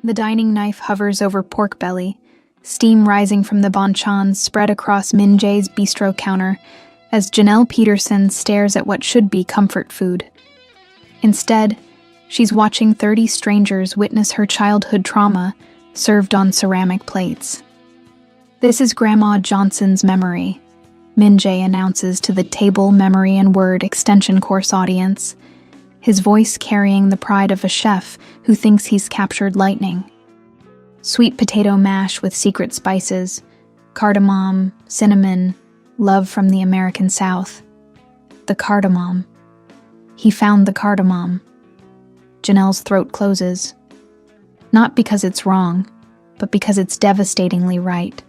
The dining knife hovers over pork belly, steam rising from the bonchons spread across Min Jae's bistro counter as Janelle Peterson stares at what should be comfort food. Instead, she's watching 30 strangers witness her childhood trauma served on ceramic plates. "This is Grandma Johnson's memory," Min Jae announces to the Table Memory and Word extension course audience, his voice carrying the pride of a chef who thinks he's captured lightning. Sweet potato mash with secret spices, cardamom, cinnamon, love from the American South. The cardamom. He found the cardamom. Janelle's throat closes. Not because it's wrong, but because it's devastatingly right.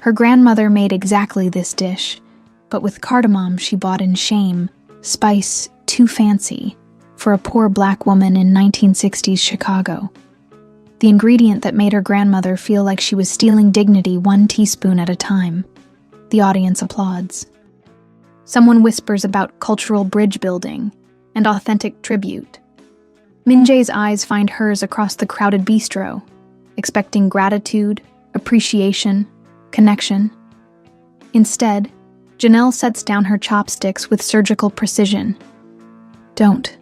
Her grandmother made exactly this dish, but with cardamom she bought in shame, spice too fancy, for a poor black woman in 1960s Chicago. The ingredient that made her grandmother feel like she was stealing dignity 1 teaspoon at a time. The audience applauds. Someone whispers about cultural bridge building and authentic tribute. Min Jae's eyes find hers across the crowded bistro, expecting gratitude, appreciation, connection. Instead, Janelle sets down her chopsticks with surgical precision. "Don't,"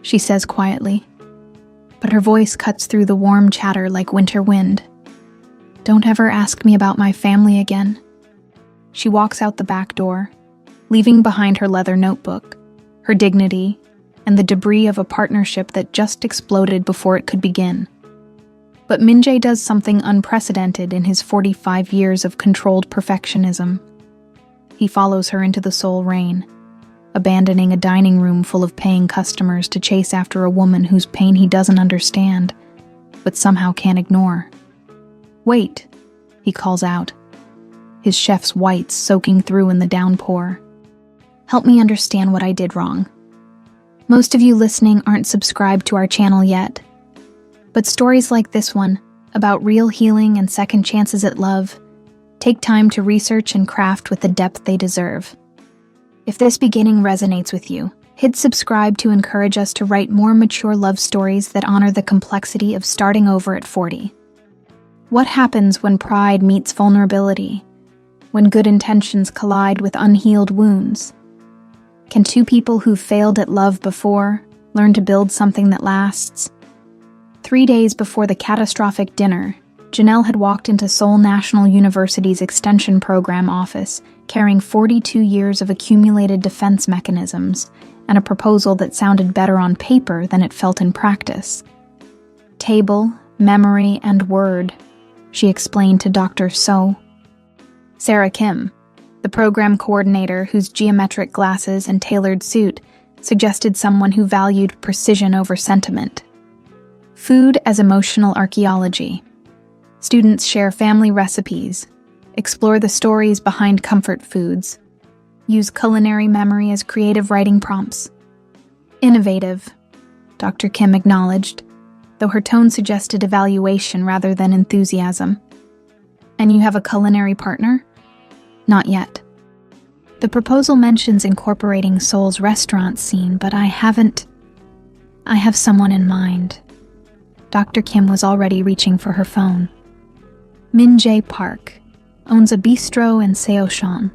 she says quietly, but her voice cuts through the warm chatter like winter wind. "Don't ever ask me about my family again." She walks out the back door, leaving behind her leather notebook, her dignity, and the debris of a partnership that just exploded before it could begin. But Min Jae does something unprecedented in his 45 years of controlled perfectionism. He follows her into the Seoul rain, abandoning a dining room full of paying customers to chase after a woman whose pain he doesn't understand, but somehow can't ignore. "Wait," he calls out, his chef's whites soaking through in the downpour. "Help me understand what I did wrong. Most of you listening aren't subscribed to our channel yet, but stories like this one, about real healing and second chances at love, take time to research and craft with the depth they deserve. If this beginning resonates with you, hit subscribe to encourage us to write more mature love stories that honor the complexity of starting over at 40. What happens when pride meets vulnerability? When good intentions collide with unhealed wounds? Can two people who've failed at love before learn to build something that lasts? 3 days before the catastrophic dinner, Janelle had walked into Seoul National University's Extension Program office carrying 42 years of accumulated defense mechanisms and a proposal that sounded better on paper than it felt in practice. "Table, memory, and word," she explained to Dr. So. Sarah Kim, the program coordinator whose geometric glasses and tailored suit suggested someone who valued precision over sentiment. Food as emotional archaeology. Students share family recipes, explore the stories behind comfort foods, use culinary memory as creative writing prompts. Innovative, Dr. Kim acknowledged, though her tone suggested evaluation rather than enthusiasm. "And you have a culinary partner?" "Not yet. The proposal mentions incorporating Seoul's restaurant scene, but I have someone in mind." Dr. Kim was already reaching for her phone. Min Jae Park owns a bistro in Seocheon,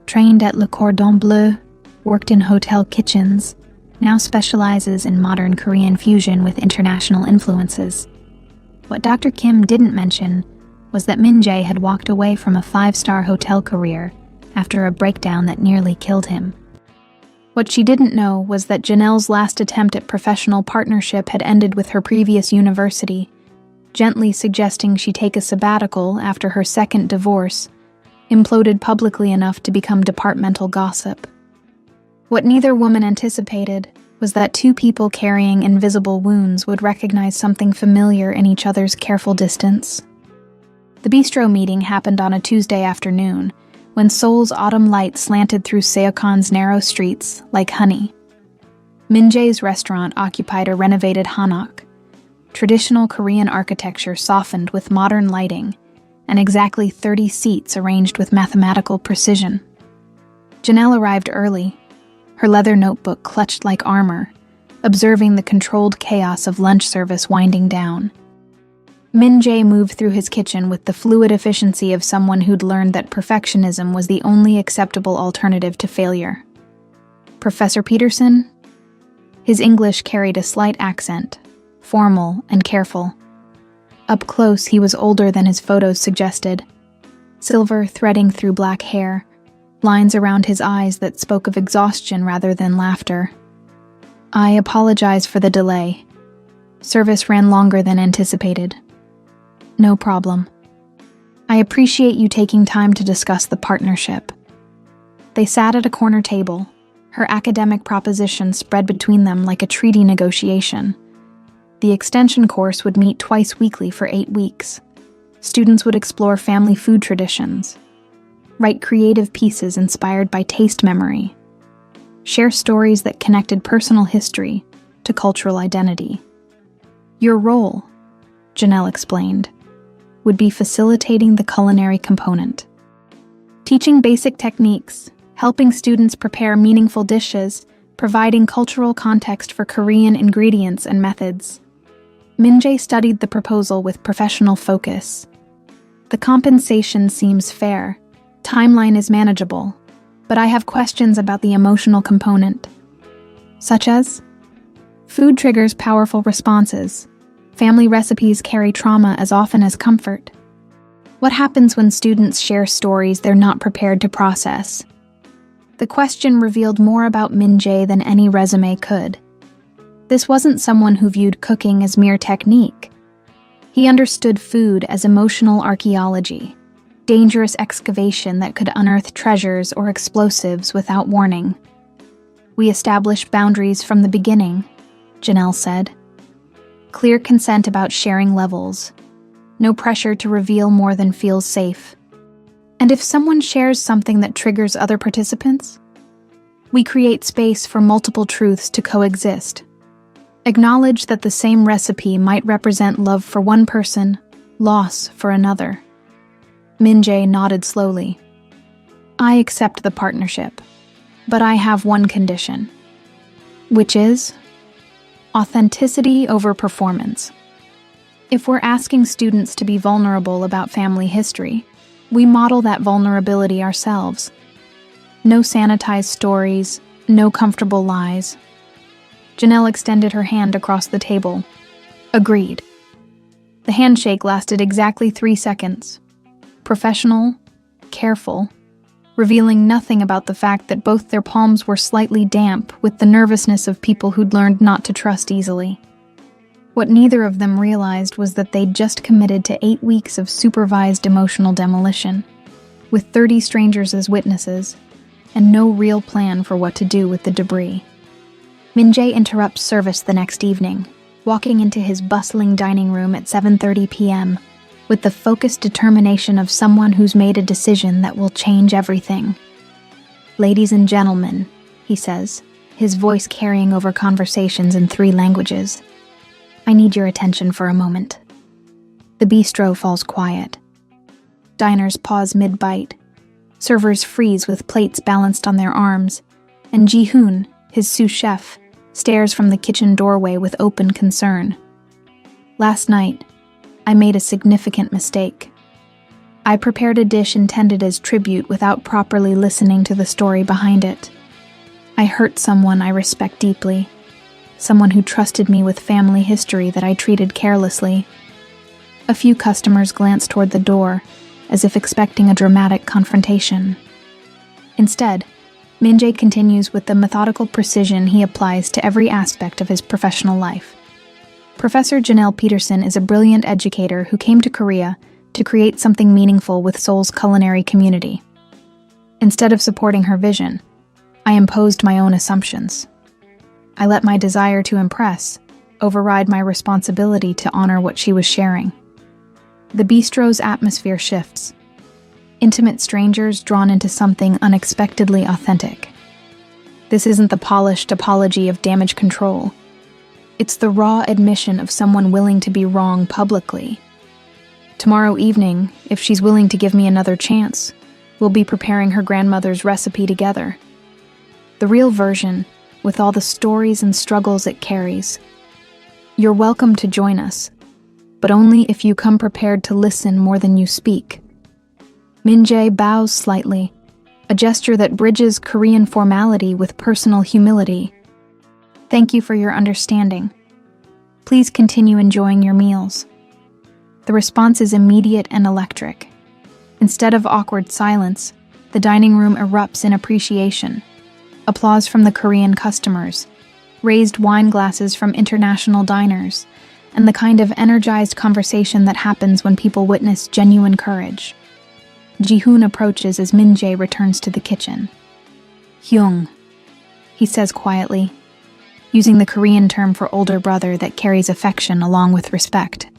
trained at Le Cordon Bleu, worked in hotel kitchens, now specializes in modern Korean fusion with international influences. What Dr. Kim didn't mention was that Min Jae had walked away from a 5-star hotel career after a breakdown that nearly killed him. What she didn't know was that Janelle's last attempt at professional partnership had ended with her previous university, gently suggesting she take a sabbatical after her second divorce imploded publicly enough to become departmental gossip. What neither woman anticipated was that two people carrying invisible wounds would recognize something familiar in each other's careful distance. The bistro meeting happened on a Tuesday afternoon, when Seoul's autumn light slanted through Seocheon's narrow streets like honey. Min Jae's restaurant occupied a renovated hanok, traditional Korean architecture softened with modern lighting, and exactly 30 seats arranged with mathematical precision. Janelle arrived early, her leather notebook clutched like armor, observing the controlled chaos of lunch service winding down. Min Jae moved through his kitchen with the fluid efficiency of someone who'd learned that perfectionism was the only acceptable alternative to failure. Professor Peterson? His English carried a slight accent, formal and careful. Up close, he was older than his photos suggested, silver threading through black hair, lines around his eyes that spoke of exhaustion rather than laughter. I apologize for the delay. Service ran longer than anticipated. No problem. I appreciate you taking time to discuss the partnership. They sat at a corner table, her academic proposition spread between them like a treaty negotiation. The extension course would meet twice weekly for 8 weeks. Students would explore family food traditions, write creative pieces inspired by taste memory, share stories that connected personal history to cultural identity. Your role, Janelle explained, would be facilitating the culinary component. Teaching basic techniques, helping students prepare meaningful dishes, providing cultural context for Korean ingredients and methods. Min Jae studied the proposal with professional focus. The compensation seems fair, timeline is manageable, but I have questions about the emotional component. Such as? Food triggers powerful responses. Family recipes carry trauma as often as comfort. What happens when students share stories they're not prepared to process? The question revealed more about Min Jae than any resume could. This wasn't someone who viewed cooking as mere technique. He understood food as emotional archaeology, dangerous excavation that could unearth treasures or explosives without warning. We established boundaries from the beginning, Janelle said. Clear consent about sharing levels. No pressure to reveal more than feels safe. And if someone shares something that triggers other participants, we create space for multiple truths to coexist. Acknowledge that the same recipe might represent love for one person, loss for another. Min Jae nodded slowly. I accept the partnership, but I have one condition, which is authenticity over performance. If we're asking students to be vulnerable about family history, we model that vulnerability ourselves. No sanitized stories, no comfortable lies. Janelle extended her hand across the table. Agreed. The handshake lasted exactly 3 seconds. Professional, careful, revealing nothing about the fact that both their palms were slightly damp with the nervousness of people who'd learned not to trust easily. What neither of them realized was that they'd just committed to 8 weeks of supervised emotional demolition, with 30 strangers as witnesses, and no real plan for what to do with the debris. Min Jae interrupts service the next evening, walking into his bustling dining room at 7:30 p.m., with the focused determination of someone who's made a decision that will change everything. Ladies and gentlemen, he says, his voice carrying over conversations in 3 languages. I need your attention for a moment. The bistro falls quiet. Diners pause mid-bite. Servers freeze with plates balanced on their arms. And Ji-hoon, his sous chef, stares from the kitchen doorway with open concern. Last night, I made a significant mistake. I prepared a dish intended as tribute without properly listening to the story behind it. I hurt someone I respect deeply, someone who trusted me with family history that I treated carelessly. A few customers glanced toward the door, as if expecting a dramatic confrontation. Instead, Min Jae continues with the methodical precision he applies to every aspect of his professional life. Professor Janelle Peterson is a brilliant educator who came to Korea to create something meaningful with Seoul's culinary community. Instead of supporting her vision, I imposed my own assumptions. I let my desire to impress override my responsibility to honor what she was sharing. The bistro's atmosphere shifts. Intimate strangers drawn into something unexpectedly authentic. This isn't the polished apology of damage control. It's the raw admission of someone willing to be wrong publicly. Tomorrow evening, if she's willing to give me another chance, we'll be preparing her grandmother's recipe together. The real version, with all the stories and struggles it carries. You're welcome to join us. but only if you come prepared to listen more than you speak. Min-jae bows slightly, a gesture that bridges Korean formality with personal humility. Thank you for your understanding. Please continue enjoying your meals. The response is immediate and electric. Instead of awkward silence, the dining room erupts in appreciation. Applause from the Korean customers, raised wine glasses from international diners, and the kind of energized conversation that happens when people witness genuine courage. Ji-hoon approaches as Min-jae returns to the kitchen. Hyung, he says quietly, using the Korean term for older brother that carries affection along with respect.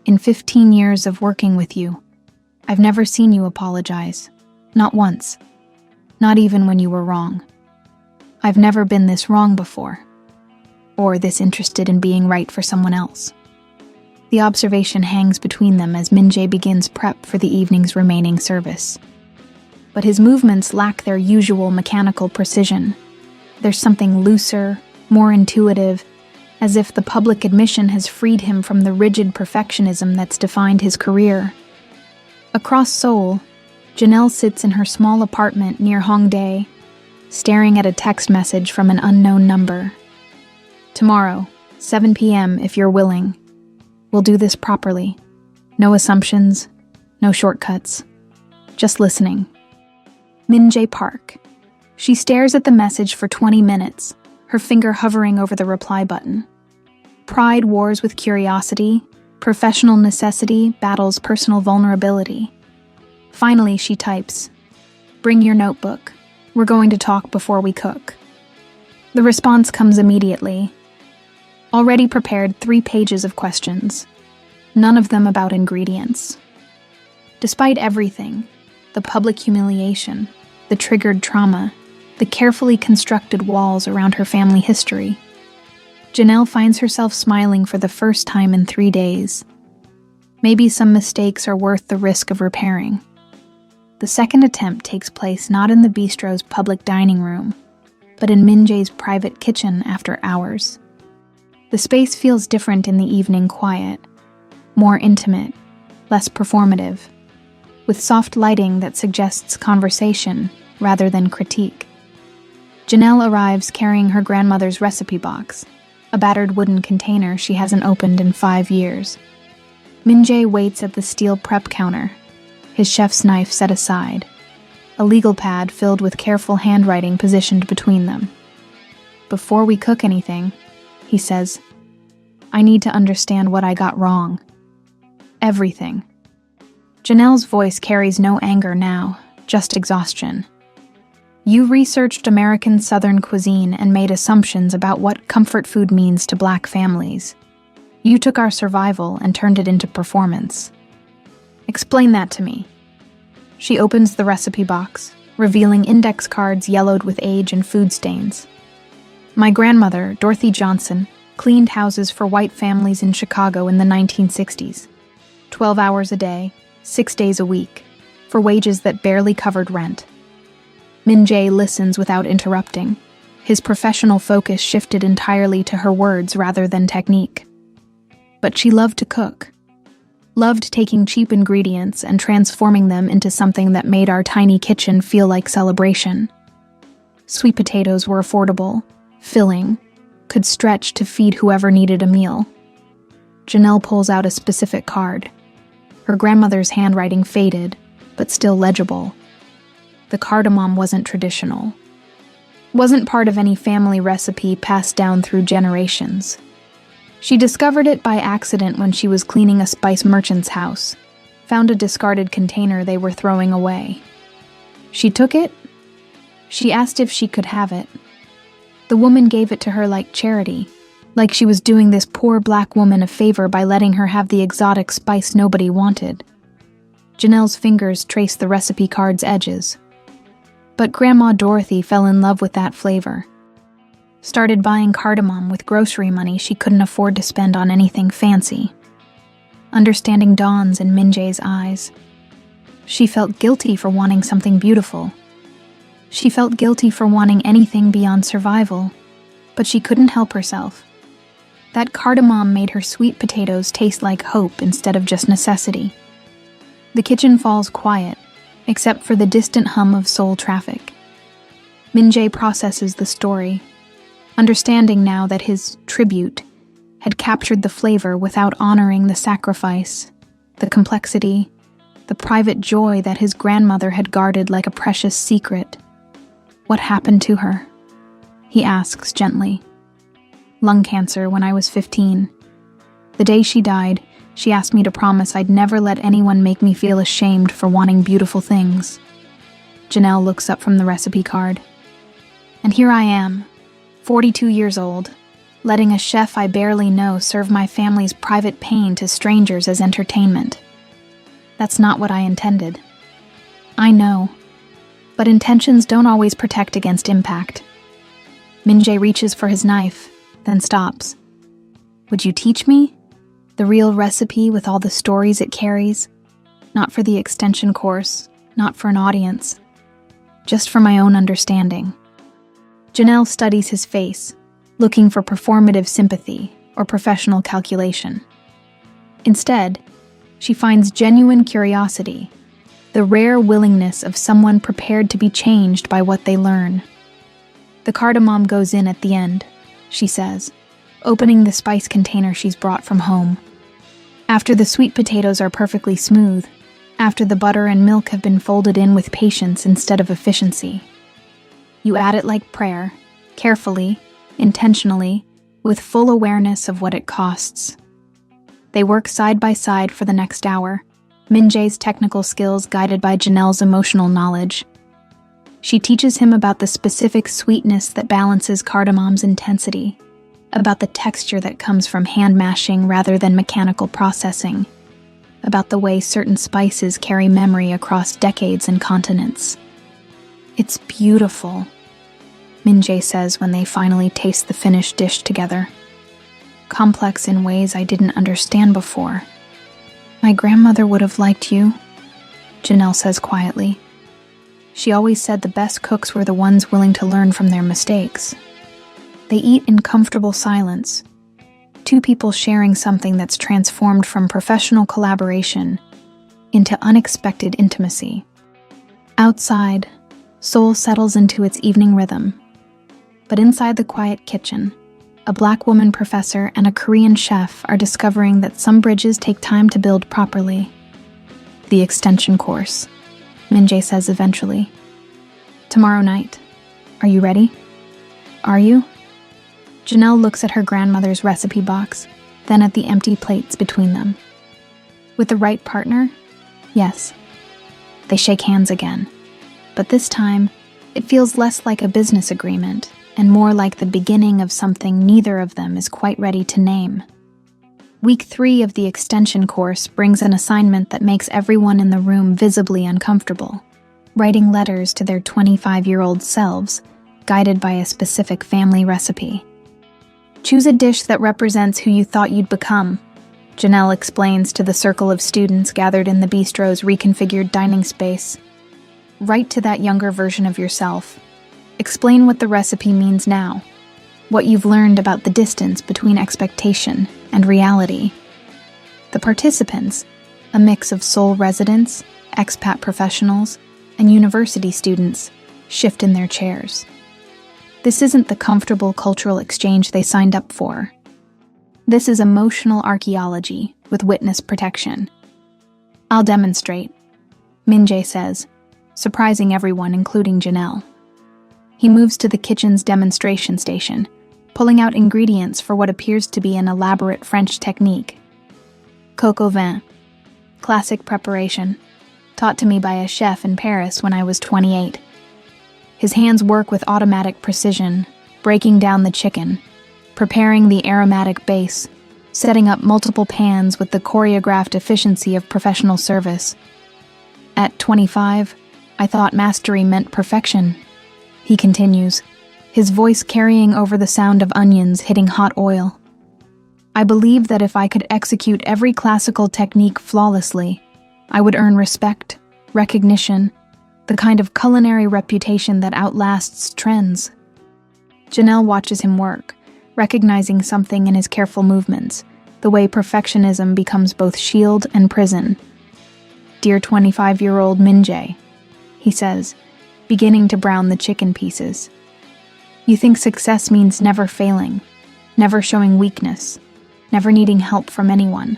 In 15 years of working with you, I've never seen you apologize. Not once. Not even when you were wrong. I've never been this wrong before. Or this interested in being right for someone else. The observation hangs between them as Min-jae begins prep for the evening's remaining service. But his movements lack their usual mechanical precision. There's something looser, more intuitive, as if the public admission has freed him from the rigid perfectionism that's defined his career. Across Seoul, Janelle sits in her small apartment near Hongdae, staring at a text message from an unknown number. Tomorrow, 7 p.m. if you're willing. We'll do this properly. No assumptions, no shortcuts. Just listening. Min-jae Park. She stares at the message for 20 minutes, her finger hovering over the reply button. Pride wars with curiosity, professional necessity battles personal vulnerability. Finally, she types, "Bring your notebook. We're going to talk before we cook." The response comes immediately. Already prepared 3 pages of questions, none of them about ingredients. Despite everything, the public humiliation, the triggered trauma, the carefully constructed walls around her family history, Janelle finds herself smiling for the first time in 3 days. Maybe some mistakes are worth the risk of repairing. The second attempt takes place not in the bistro's public dining room, but in Min-jae's private kitchen after hours. The space feels different in the evening quiet, more intimate, less performative, with soft lighting that suggests conversation rather than critique. Janelle arrives carrying her grandmother's recipe box, a battered wooden container she hasn't opened in 5 years. Min-jae waits at the steel prep counter, his chef's knife set aside, a legal pad filled with careful handwriting positioned between them. "Before we cook anything," he says, "I need to understand what I got wrong. Everything." Janelle's voice carries no anger now, just exhaustion. "You researched American Southern cuisine and made assumptions about what comfort food means to Black families. You took our survival and turned it into performance. Explain that to me." She opens the recipe box, revealing index cards yellowed with age and food stains. "My grandmother, Dorothy Johnson, cleaned houses for white families in Chicago in the 1960s. 12 hours a day, 6 days a week, for wages that barely covered rent." Min-jae listens without interrupting. His professional focus shifted entirely to her words rather than technique. But she loved to cook. Loved taking cheap ingredients and transforming them into something that made our tiny kitchen feel like celebration. Sweet potatoes were affordable, filling, could stretch to feed whoever needed a meal. Janelle pulls out a specific card. Her grandmother's handwriting faded, but still legible. The cardamom wasn't traditional. Wasn't part of any family recipe passed down through generations. She discovered it by accident when she was cleaning a spice merchant's house, found a discarded container they were throwing away. She took it. She asked if she could have it. The woman gave it to her like charity, like she was doing this poor Black woman a favor by letting her have the exotic spice nobody wanted. Janelle's fingers traced the recipe card's edges. But Grandma Dorothy fell in love with that flavor. Started buying cardamom with grocery money she couldn't afford to spend on anything fancy. Understanding dawns in Min-jae's eyes. She felt guilty for wanting something beautiful. She felt guilty for wanting anything beyond survival, but she couldn't help herself. That cardamom made her sweet potatoes taste like hope instead of just necessity. The kitchen falls quiet, except for the distant hum of Seoul traffic. Min-jae processes the story, understanding now that his tribute had captured the flavor without honoring the sacrifice, the complexity, the private joy that his grandmother had guarded like a precious secret. "What happened to her?" he asks gently. "Lung cancer when I was 15. The day she died, she asked me to promise I'd never let anyone make me feel ashamed for wanting beautiful things." Janelle looks up from the recipe card. "And here I am, 42 years old, letting a chef I barely know serve my family's private pain to strangers as entertainment. That's not what I intended. I know, but intentions don't always protect against impact." Min-jae reaches for his knife, then stops. "Would you teach me? The real recipe with all the stories it carries? Not for the extension course, not for an audience, just for my own understanding." Janelle studies his face, looking for performative sympathy or professional calculation. Instead, she finds genuine curiosity, the rare willingness of someone prepared to be changed by what they learn. "The cardamom goes in at the end," she says, opening the spice container she's brought from home. "After the sweet potatoes are perfectly smooth, after the butter and milk have been folded in with patience instead of efficiency. You add it like prayer, carefully, intentionally, with full awareness of what it costs." They work side by side for the next hour, Min-jae's technical skills guided by Janelle's emotional knowledge. She teaches him about the specific sweetness that balances cardamom's intensity, about the texture that comes from hand mashing rather than mechanical processing, about the way certain spices carry memory across decades and continents. "It's beautiful," Min-jae says when they finally taste the finished dish together. "Complex in ways I didn't understand before. My grandmother would have liked you," Janelle says quietly. "She always said the best cooks were the ones willing to learn from their mistakes." They eat in comfortable silence, two people sharing something that's transformed from professional collaboration into unexpected intimacy. Outside, Seoul settles into its evening rhythm. But inside the quiet kitchen, a Black woman professor and a Korean chef are discovering that some bridges take time to build properly. "The extension course," Min-jae says eventually. "Tomorrow night. Are you ready?" "Are you?" Janelle looks at her grandmother's recipe box, then at the empty plates between them. "With the right partner?" "Yes." They shake hands again, but this time, it feels less like a business agreement and more like the beginning of something neither of them is quite ready to name. Week 3 of the extension course brings an assignment that makes everyone in the room visibly uncomfortable, writing letters to their 25-year-old selves, guided by a specific family recipe. "Choose a dish that represents who you thought you'd become," Janelle explains to the circle of students gathered in the bistro's reconfigured dining space. "Write to that younger version of yourself. Explain what the recipe means now, what you've learned about the distance between expectation and reality." The participants, a mix of Seoul residents, expat professionals, and university students, shift in their chairs. This isn't the comfortable cultural exchange they signed up for. This is emotional archaeology with witness protection. "I'll demonstrate," Min-jae says, surprising everyone, including Janelle. He moves to the kitchen's demonstration station, pulling out ingredients for what appears to be an elaborate French technique. Coq au vin, classic preparation, taught to me by a chef in Paris when I was 28. His hands work with automatic precision, breaking down the chicken, preparing the aromatic base, setting up multiple pans with the choreographed efficiency of professional service. "At 25, I thought mastery meant perfection," he continues, his voice carrying over the sound of onions hitting hot oil. "I believed that if I could execute every classical technique flawlessly, I would earn respect, recognition, the kind of culinary reputation that outlasts trends." Janelle watches him work, recognizing something in his careful movements, the way perfectionism becomes both shield and prison. "Dear 25-year-old Min-jae," he says, beginning to brown the chicken pieces. "You think success means never failing, never showing weakness, never needing help from anyone.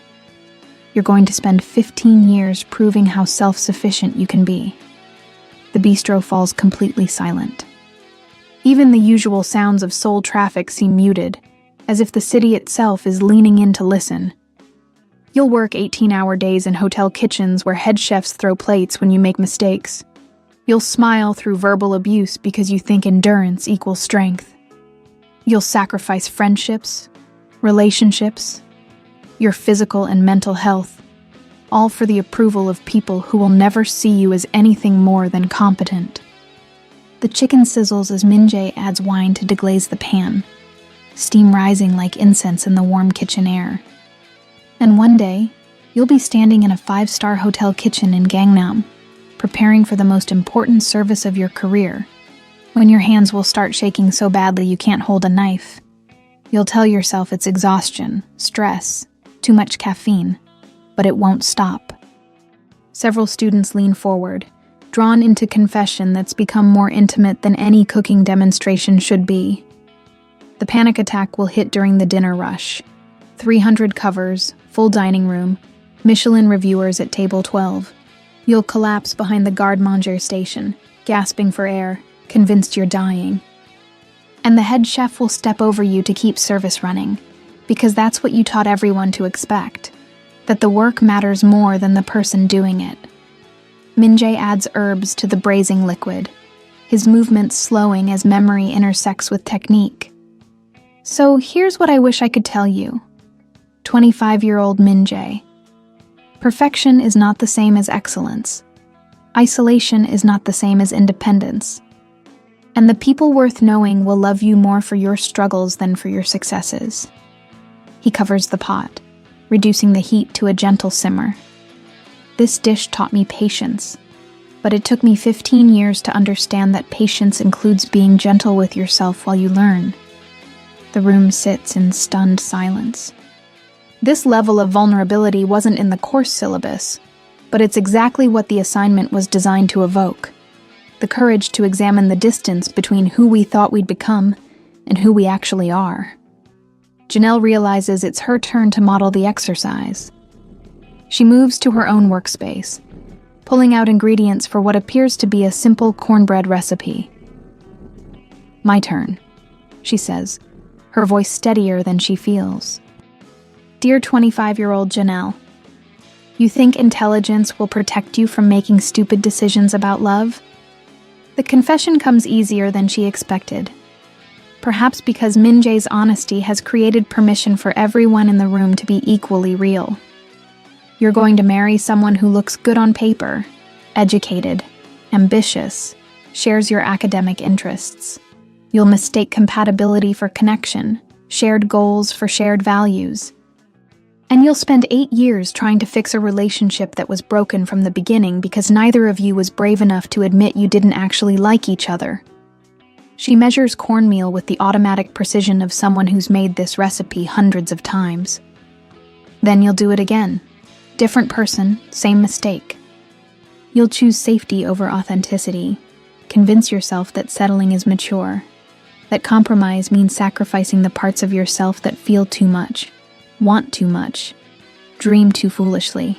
You're going to spend 15 years proving how self-sufficient you can be." The bistro falls completely silent. Even the usual sounds of Seoul traffic seem muted, as if the city itself is leaning in to listen. You'll work 18-hour days in hotel kitchens where head chefs throw plates when you make mistakes. You'll smile through verbal abuse because you think endurance equals strength. You'll sacrifice friendships, relationships, your physical and mental health, all for the approval of people who will never see you as anything more than competent. The chicken sizzles as Min-jae adds wine to deglaze the pan, steam rising like incense in the warm kitchen air. And one day, you'll be standing in a 5-star hotel kitchen in Gangnam, preparing for the most important service of your career, when your hands will start shaking so badly you can't hold a knife. You'll tell yourself it's exhaustion, stress, too much caffeine, but it won't stop. Several students lean forward, drawn into confession that's become more intimate than any cooking demonstration should be. The panic attack will hit during the dinner rush. 300 covers, full dining room, Michelin reviewers at table 12. You'll collapse behind the garde-manger station, gasping for air, convinced you're dying. And the head chef will step over you to keep service running, because that's what you taught everyone to expect, that the work matters more than the person doing it. Min-jae adds herbs to the braising liquid, his movements slowing as memory intersects with technique. So here's what I wish I could tell you. 25-year-old Min-jae. Perfection is not the same as excellence. Isolation is not the same as independence. And the people worth knowing will love you more for your struggles than for your successes. He covers the pot, reducing the heat to a gentle simmer. This dish taught me patience, but it took me 15 years to understand that patience includes being gentle with yourself while you learn. The room sits in stunned silence. This level of vulnerability wasn't in the course syllabus, but it's exactly what the assignment was designed to evoke. The courage to examine the distance between who we thought we'd become and who we actually are. Janelle realizes it's her turn to model the exercise. She moves to her own workspace, pulling out ingredients for what appears to be a simple cornbread recipe. "My turn," she says, her voice steadier than she feels. "Dear 25-year-old Janelle, you think intelligence will protect you from making stupid decisions about love?" The confession comes easier than she expected. Perhaps because Min-jae's honesty has created permission for everyone in the room to be equally real. You're going to marry someone who looks good on paper, educated, ambitious, shares your academic interests. You'll mistake compatibility for connection, shared goals for shared values. And you'll spend 8 years trying to fix a relationship that was broken from the beginning because neither of you was brave enough to admit you didn't actually like each other. She measures cornmeal with the automatic precision of someone who's made this recipe hundreds of times. Then you'll do it again. Different person, same mistake. You'll choose safety over authenticity. Convince yourself that settling is mature. That compromise means sacrificing the parts of yourself that feel too much, want too much, dream too foolishly.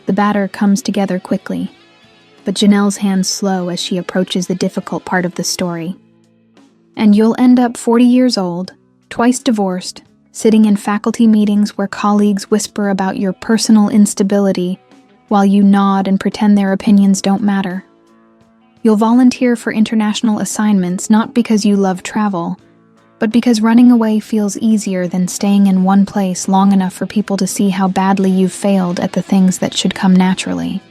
The batter comes together quickly, but Janelle's hands slow as she approaches the difficult part of the story. And you'll end up 40 years old, twice divorced, sitting in faculty meetings where colleagues whisper about your personal instability while you nod and pretend their opinions don't matter. You'll volunteer for international assignments not because you love travel, but because running away feels easier than staying in one place long enough for people to see how badly you've failed at the things that should come naturally.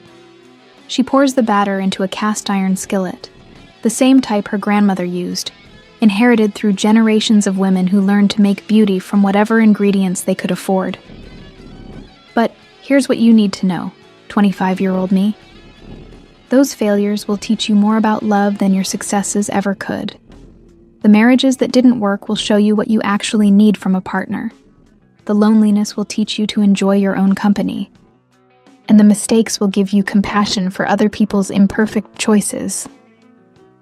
She pours the batter into a cast-iron skillet, the same type her grandmother used, inherited through generations of women who learned to make beauty from whatever ingredients they could afford. But here's what you need to know, 25-year-old me. Those failures will teach you more about love than your successes ever could. The marriages that didn't work will show you what you actually need from a partner. The loneliness will teach you to enjoy your own company. And the mistakes will give you compassion for other people's imperfect choices.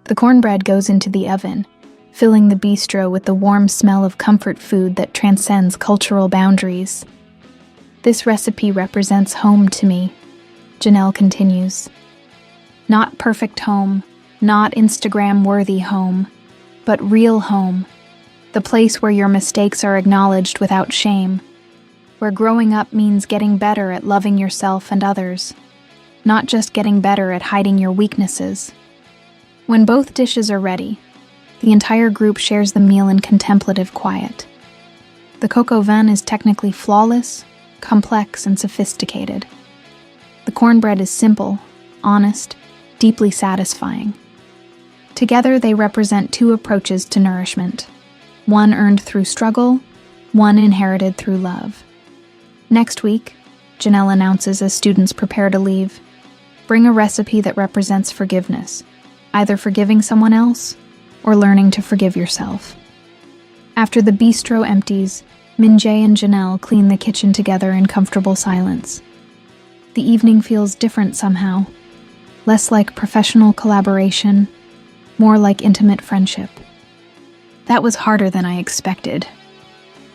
The cornbread goes into the oven, filling the bistro with the warm smell of comfort food that transcends cultural boundaries. This recipe represents home to me, Janelle continues. Not perfect home, not Instagram-worthy home, but real home. The place where your mistakes are acknowledged without shame. Where growing up means getting better at loving yourself and others. Not just getting better at hiding your weaknesses. When both dishes are ready, the entire group shares the meal in contemplative quiet. The coq au vin is technically flawless, complex, and sophisticated. The cornbread is simple, honest, deeply satisfying. Together, they represent two approaches to nourishment. One earned through struggle, one inherited through love. Next week, Janelle announces as students prepare to leave, bring a recipe that represents forgiveness, either forgiving someone else or learning to forgive yourself. After the bistro empties, Min-jae and Janelle clean the kitchen together in comfortable silence. The evening feels different somehow, less like professional collaboration, more like intimate friendship. That was harder than I expected,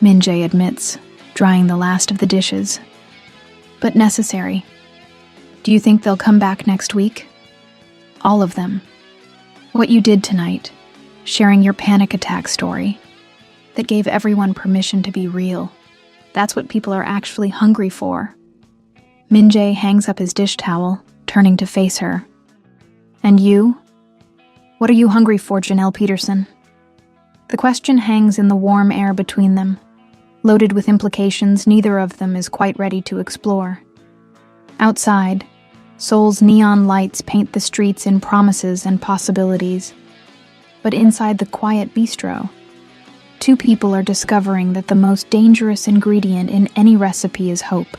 Min-jae admits, drying the last of the dishes. But necessary. Do you think they'll come back next week? All of them. What you did tonight, sharing your panic attack story, that gave everyone permission to be real. That's what people are actually hungry for. Min-jae hangs up his dish towel, turning to face her. And you? What are you hungry for, Janelle Peterson? The question hangs in the warm air between them, loaded with implications neither of them is quite ready to explore. Outside, Seoul's neon lights paint the streets in promises and possibilities. But inside the quiet bistro, two people are discovering that the most dangerous ingredient in any recipe is hope.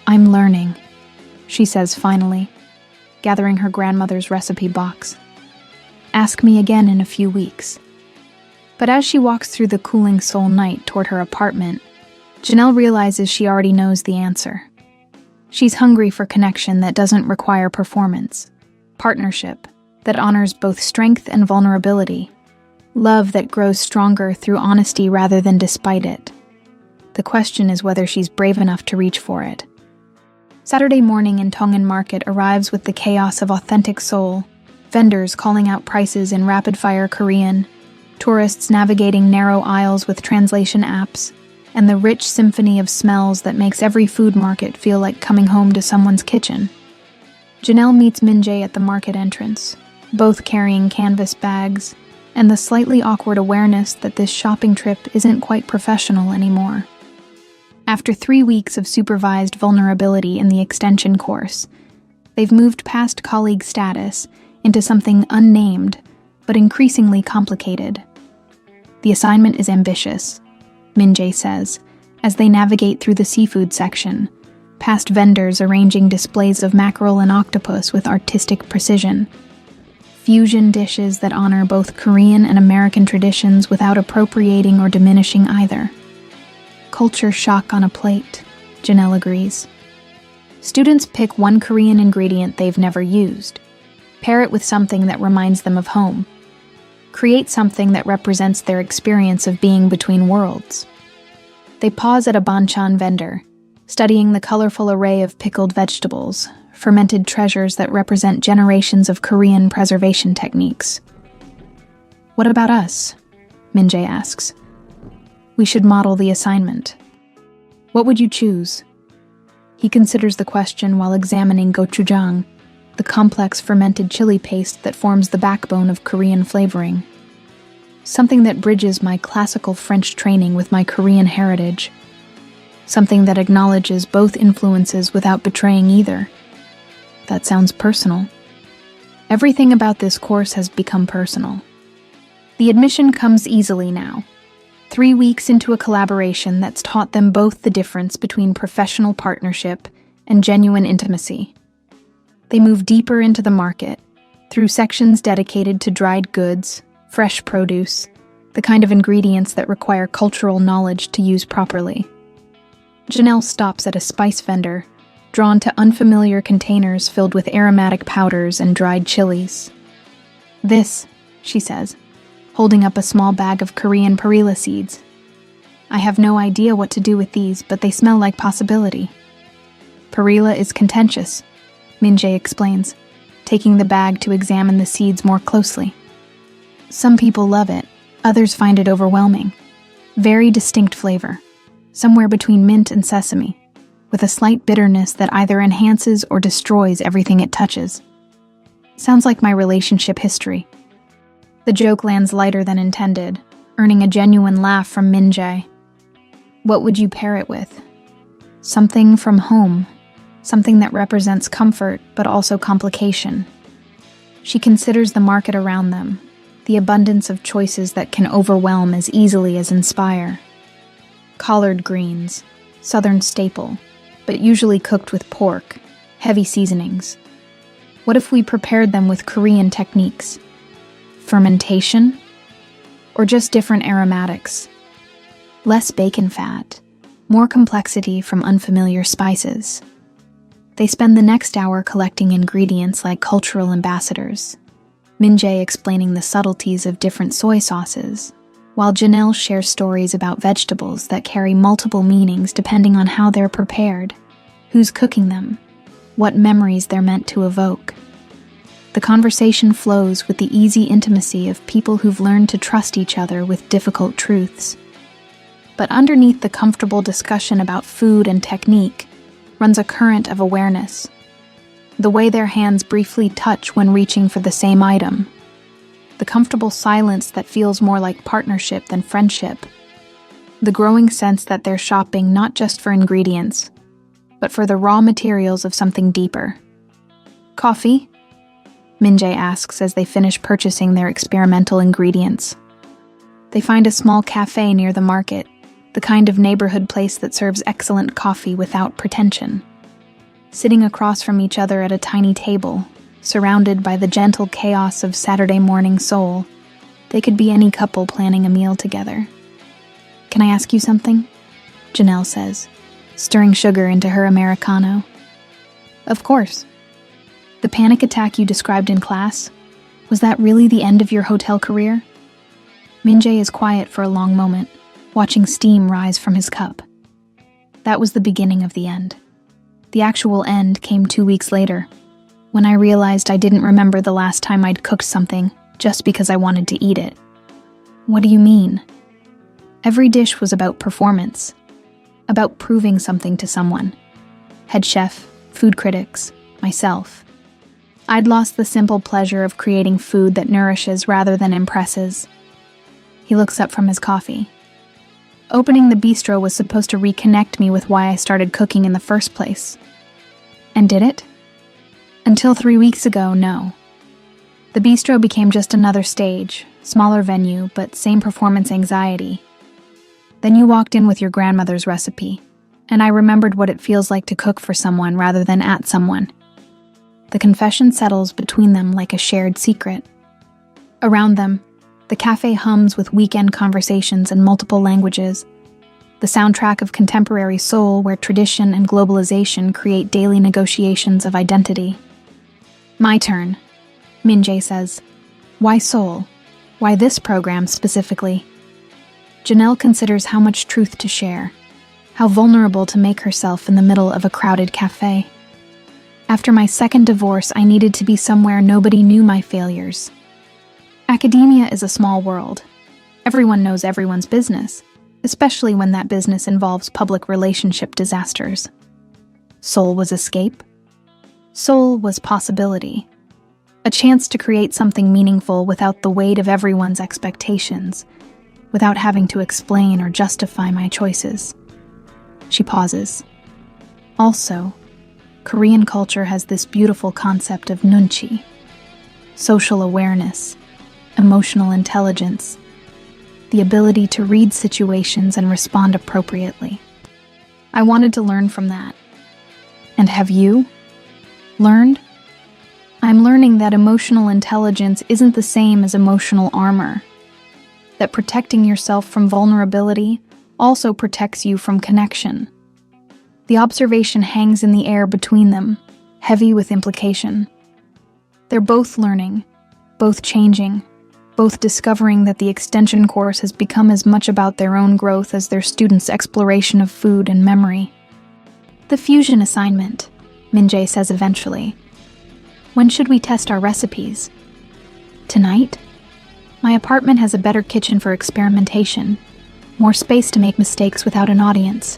I'm learning, she says finally, gathering her grandmother's recipe box. Ask me again in a few weeks. But as she walks through the cooling Seoul night toward her apartment, Janelle realizes she already knows the answer. She's hungry for connection that doesn't require performance, partnership that honors both strength and vulnerability, love that grows stronger through honesty rather than despite it. The question is whether she's brave enough to reach for it. Saturday morning in Tongan Market arrives with the chaos of authentic Seoul, vendors calling out prices in rapid-fire Korean, tourists navigating narrow aisles with translation apps, and the rich symphony of smells that makes every food market feel like coming home to someone's kitchen. Janelle meets Min-jae at the market entrance, both carrying canvas bags, and the slightly awkward awareness that this shopping trip isn't quite professional anymore. After 3 weeks of supervised vulnerability in the extension course, they've moved past colleague status into something unnamed, but increasingly complicated. The assignment is ambitious, Min-jae says, as they navigate through the seafood section, past vendors arranging displays of mackerel and octopus with artistic precision. Fusion dishes that honor both Korean and American traditions without appropriating or diminishing either. Culture shock on a plate, Janelle agrees. Students pick one Korean ingredient they've never used, pair it with something that reminds them of home, create something that represents their experience of being between worlds. They pause at a banchan vendor, studying the colorful array of pickled vegetables, fermented treasures that represent generations of Korean preservation techniques. What about us? Min-jae asks. We should model the assignment. What would you choose? He considers the question while examining gochujang, the complex fermented chili paste that forms the backbone of Korean flavoring. Something that bridges my classical French training with my Korean heritage. Something that acknowledges both influences without betraying either. That sounds personal. Everything about this course has become personal. The admission comes easily now. 3 weeks into a collaboration that's taught them both the difference between professional partnership and genuine intimacy. They move deeper into the market, through sections dedicated to dried goods, fresh produce, the kind of ingredients that require cultural knowledge to use properly. Janelle stops at a spice vendor, drawn to unfamiliar containers filled with aromatic powders and dried chilies. "This," she says, holding up a small bag of Korean perilla seeds. "I have no idea what to do with these, but they smell like possibility." "Perilla is contentious," Min-jae explains, taking the bag to examine the seeds more closely. "Some people love it, others find it overwhelming. Very distinct flavor, somewhere between mint and sesame, with a slight bitterness that either enhances or destroys everything it touches. Sounds like my relationship history." The joke lands lighter than intended, earning a genuine laugh from Min-jae. "What would you pair it with?" "Something from home, something that represents comfort but also complication." She considers the market around them, the abundance of choices that can overwhelm as easily as inspire. Collard greens, southern staple, but usually cooked with pork, heavy seasonings. What if we prepared them with Korean techniques? Fermentation? Or just different aromatics? Less bacon fat, more complexity from unfamiliar spices. They spend the next hour collecting ingredients like cultural ambassadors, Min-jae explaining the subtleties of different soy sauces, while Janelle shares stories about vegetables that carry multiple meanings depending on how they're prepared, who's cooking them, what memories they're meant to evoke. The conversation flows with the easy intimacy of people who've learned to trust each other with difficult truths. But underneath the comfortable discussion about food and technique runs a current of awareness. The way their hands briefly touch when reaching for the same item. The comfortable silence that feels more like partnership than friendship. The growing sense that they're shopping not just for ingredients, but for the raw materials of something deeper. "Coffee?" Min-jae asks as they finish purchasing their experimental ingredients. They find a small cafe near the market, the kind of neighborhood place that serves excellent coffee without pretension. Sitting across from each other at a tiny table, surrounded by the gentle chaos of Saturday morning Seoul, they could be any couple planning a meal together. "Can I ask you something?" Janelle says, stirring sugar into her Americano. "Of course." "The panic attack you described in class, was that really the end of your hotel career?" Min-jae is quiet for a long moment, watching steam rise from his cup. "That was the beginning of the end. The actual end came 2 weeks later, when I realized I didn't remember the last time I'd cooked something just because I wanted to eat it." "What do you mean?" "Every dish was about performance, about proving something to someone. Head chef, food critics, myself. I'd lost the simple pleasure of creating food that nourishes rather than impresses." He looks up from his coffee. "Opening the bistro was supposed to reconnect me with why I started cooking in the first place." "And did it?" "Until 3 weeks ago, no. The bistro became just another stage, smaller venue, but same performance anxiety. Then you walked in with your grandmother's recipe, and I remembered what it feels like to cook for someone rather than at someone. The confession settles between them like a shared secret. Around them, the cafe hums with weekend conversations in multiple languages, the soundtrack of contemporary Seoul where tradition and globalization create daily negotiations of identity. "My turn," Min-jae says. "Why Seoul? Why this program specifically?" Janelle considers how much truth to share, how vulnerable to make herself in the middle of a crowded cafe. "After my second divorce, I needed to be somewhere nobody knew my failures. Academia is a small world. Everyone knows everyone's business, especially when that business involves public relationship disasters. Seoul was escape. Seoul was possibility. A chance to create something meaningful without the weight of everyone's expectations, without having to explain or justify my choices." She pauses. "Also, Korean culture has this beautiful concept of nunchi, social awareness, emotional intelligence, the ability to read situations and respond appropriately. I wanted to learn from that. And have you learned? I'm learning that emotional intelligence isn't the same as emotional armor. that protecting yourself from vulnerability also protects you from connection. The observation hangs in the air between them, heavy with implication. They're both learning, both changing, both discovering that the extension course has become as much about their own growth as their students' exploration of food and memory. The fusion assignment, Min-jae says eventually. When should we test our recipes? Tonight? My apartment has a better kitchen for experimentation, more space to make mistakes without an audience.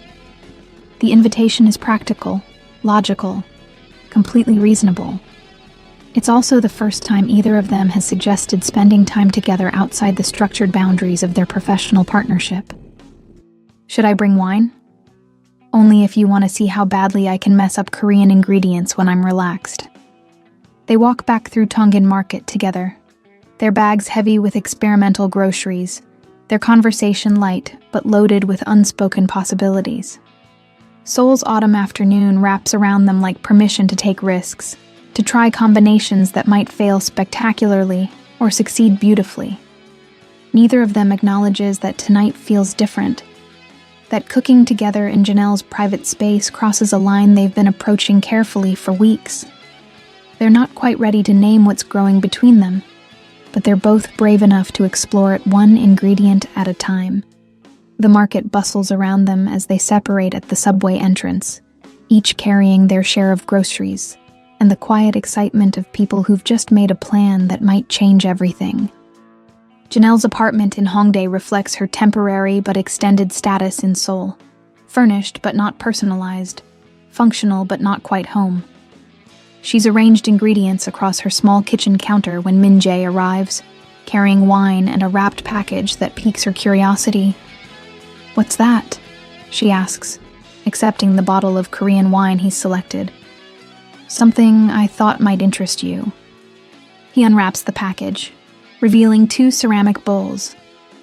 The invitation is practical, logical, completely reasonable. It's also the first time either of them has suggested spending time together outside the structured boundaries of their professional partnership. Should I bring wine? Only if you want to see how badly I can mess up Korean ingredients when I'm relaxed. They walk back through Tongan Market together, their bags heavy with experimental groceries, their conversation light but loaded with unspoken possibilities. Seoul's autumn afternoon wraps around them like permission to take risks, to try combinations that might fail spectacularly or succeed beautifully. Neither of them acknowledges that tonight feels different, that cooking together in Janelle's private space crosses a line they've been approaching carefully for weeks. They're not quite ready to name what's growing between them, but they're both brave enough to explore it one ingredient at a time. The market bustles around them as they separate at the subway entrance, each carrying their share of groceries, and the quiet excitement of people who've just made a plan that might change everything. Janelle's apartment in Hongdae reflects her temporary but extended status in Seoul. Furnished but not personalized, functional but not quite home. She's arranged ingredients across her small kitchen counter when Min-jae arrives, carrying wine and a wrapped package that piques her curiosity. "What's that?" she asks, accepting the bottle of Korean wine he's selected. "Something I thought might interest you." He unwraps the package, revealing 2 ceramic bowls,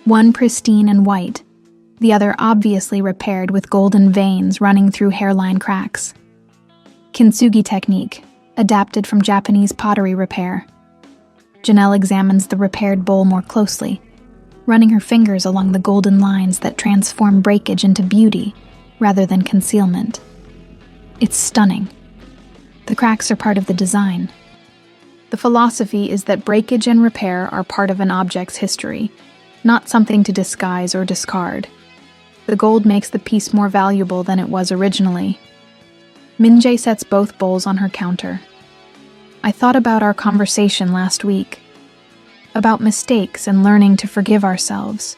one pristine and white, the other obviously repaired with golden veins running through hairline cracks. Kintsugi technique, adapted from Japanese pottery repair. Janelle examines the repaired bowl more closely, running her fingers along the golden lines that transform breakage into beauty rather than concealment. It's stunning. The cracks are part of the design. The philosophy is that breakage and repair are part of an object's history, not something to disguise or discard. The gold makes the piece more valuable than it was originally. Min-jae sets both bowls on her counter. "I thought about our conversation last week, about mistakes and learning to forgive ourselves.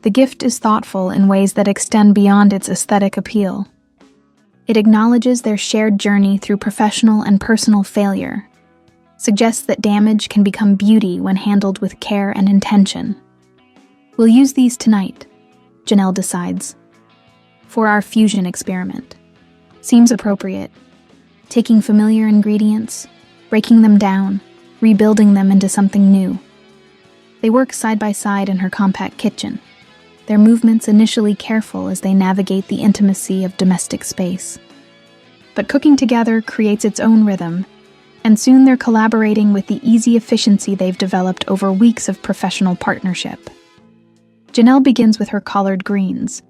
The gift is thoughtful in ways that extend beyond its aesthetic appeal. It acknowledges their shared journey through professional and personal failure, suggests that damage can become beauty when handled with care and intention. We'll use these tonight," Janelle decides, "for our fusion experiment. Seems appropriate. Taking familiar ingredients, breaking them down, rebuilding them into something new." They work side by side in her compact kitchen, their movements initially careful as they navigate the intimacy of domestic space. But cooking together creates its own rhythm, and soon they're collaborating with the easy efficiency they've developed over weeks of professional partnership. Janelle begins with her collard greens,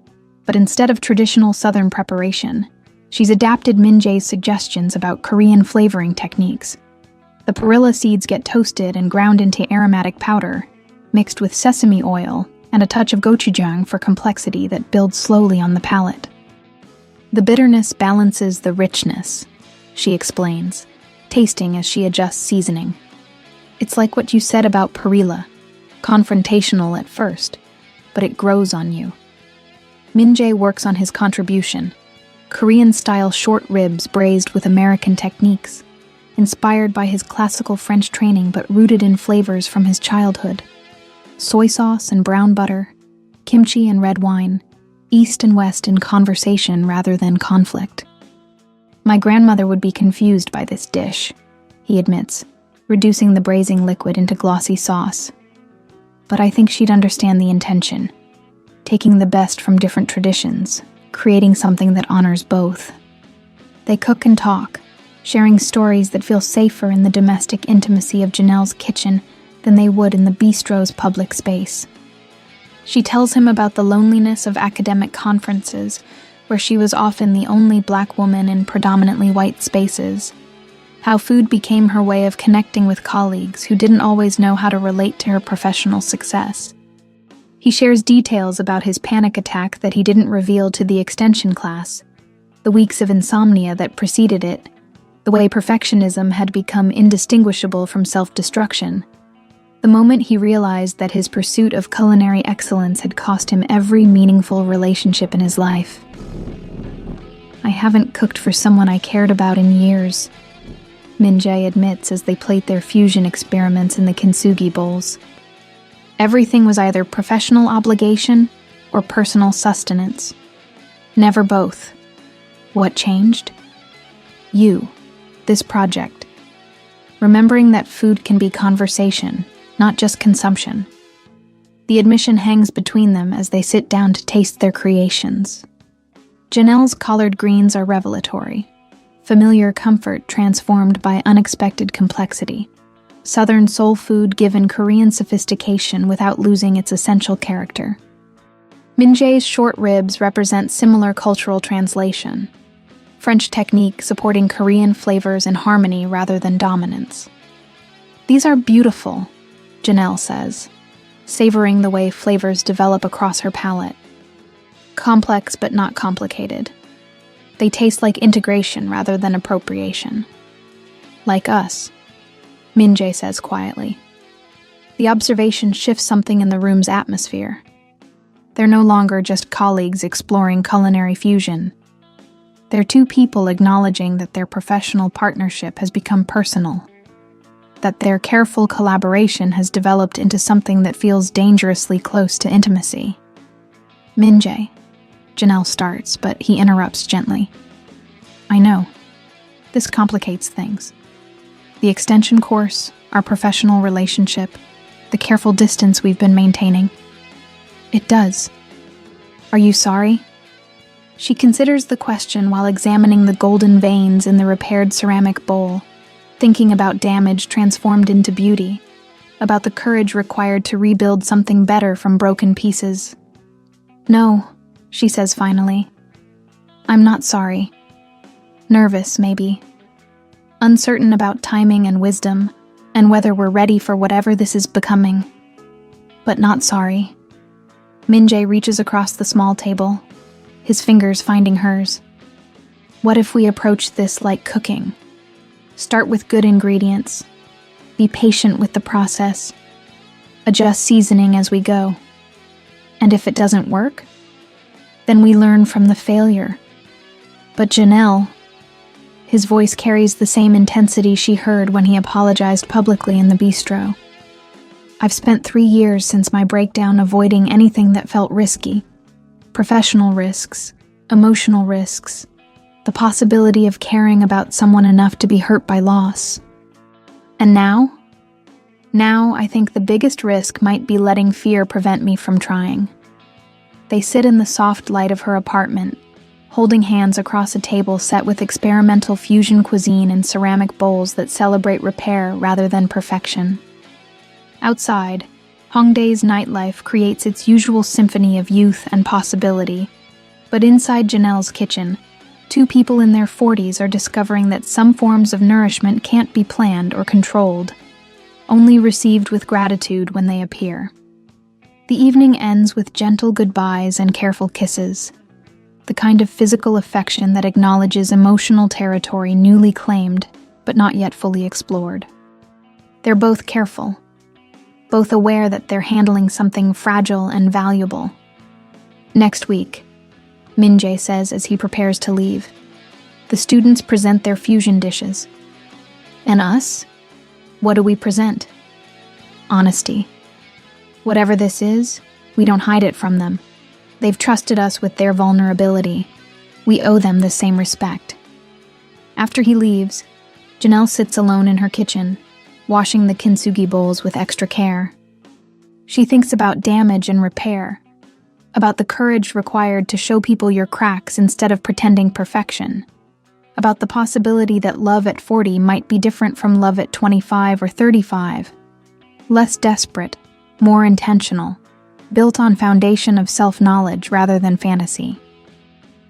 but instead of traditional Southern preparation, she's adapted Min-jae's suggestions about Korean flavoring techniques. The perilla seeds get toasted and ground into aromatic powder, mixed with sesame oil and a touch of gochujang for complexity that builds slowly on the palate. "The bitterness balances the richness," she explains, tasting as she adjusts seasoning. "It's like what you said about perilla, confrontational at first, but it grows on you." Min-jae works on his contribution, Korean-style short ribs braised with American techniques, inspired by his classical French training but rooted in flavors from his childhood. Soy sauce and brown butter, kimchi and red wine, East and West in conversation rather than conflict. "My grandmother would be confused by this dish," he admits, reducing the braising liquid into glossy sauce. "But I think she'd understand the intention, taking the best from different traditions, creating something that honors both." They cook and talk, sharing stories that feel safer in the domestic intimacy of Janelle's kitchen than they would in the bistro's public space. She tells him about the loneliness of academic conferences, where she was often the only Black woman in predominantly white spaces. How food became her way of connecting with colleagues who didn't always know how to relate to her professional success. He shares details about his panic attack that he didn't reveal to the extension class, the weeks of insomnia that preceded it, the way perfectionism had become indistinguishable from self-destruction, the moment he realized that his pursuit of culinary excellence had cost him every meaningful relationship in his life. "I haven't cooked for someone I cared about in years," Min-jae admits as they plate their fusion experiments in the kintsugi bowls. Everything was either professional obligation or personal sustenance. Never both. What changed? You, this project. Remembering that food can be conversation, not just consumption. The admission hangs between them as they sit down to taste their creations. Janelle's collard greens are revelatory. Familiar comfort transformed by unexpected complexity. Southern soul food given Korean sophistication without losing its essential character. Min-jae's short ribs represent similar cultural translation. French technique supporting Korean flavors in harmony rather than dominance. "These are beautiful," Janelle says, savoring the way flavors develop across her palate. Complex but not complicated. They taste like integration rather than appropriation. "Like us," Min-jae says quietly. The observation shifts something in the room's atmosphere. They're no longer just colleagues exploring culinary fusion. They're two people acknowledging that their professional partnership has become personal, that their careful collaboration has developed into something that feels dangerously close to intimacy. "Min-jae," Janelle starts, but he interrupts gently. "I know. This complicates things. The extension course, our professional relationship, the careful distance we've been maintaining. It does. Are you sorry?" She considers the question while examining the golden veins in the repaired ceramic bowl, thinking about damage transformed into beauty, about the courage required to rebuild something better from broken pieces. "No," she says finally. "I'm not sorry. Nervous, maybe. Uncertain about timing and wisdom, and whether we're ready for whatever this is becoming. But not sorry." Min-jae reaches across the small table, his fingers finding hers. "What if we approach this like cooking? Start with good ingredients. Be patient with the process. Adjust seasoning as we go. And if it doesn't work, then we learn from the failure. But Janelle," his voice carries the same intensity she heard when he apologized publicly in the bistro. "I've spent 3 years since my breakdown avoiding anything that felt risky. Professional risks, emotional risks, the possibility of caring about someone enough to be hurt by loss. And now I think the biggest risk might be letting fear prevent me from trying." They sit in the soft light of her apartment, holding hands across a table set with experimental fusion cuisine in ceramic bowls that celebrate repair rather than perfection. Outside, Hongdae's nightlife creates its usual symphony of youth and possibility, but inside Janelle's kitchen, two people in their 40s are discovering that some forms of nourishment can't be planned or controlled, only received with gratitude when they appear. The evening ends with gentle goodbyes and careful kisses, the kind of physical affection that acknowledges emotional territory newly claimed but not yet fully explored. They're both careful, both aware that they're handling something fragile and valuable. "Next week," Min-jae says as he prepares to leave, "the students present their fusion dishes. And us? What do we present? Honesty. Whatever this is, we don't hide it from them. They've trusted us with their vulnerability. We owe them the same respect." After he leaves, Janelle sits alone in her kitchen, washing the kintsugi bowls with extra care. She thinks about damage and repair, about the courage required to show people your cracks instead of pretending perfection, about the possibility that love at 40 might be different from love at 25 or 35, less desperate, more intentional, built on foundation of self-knowledge rather than fantasy.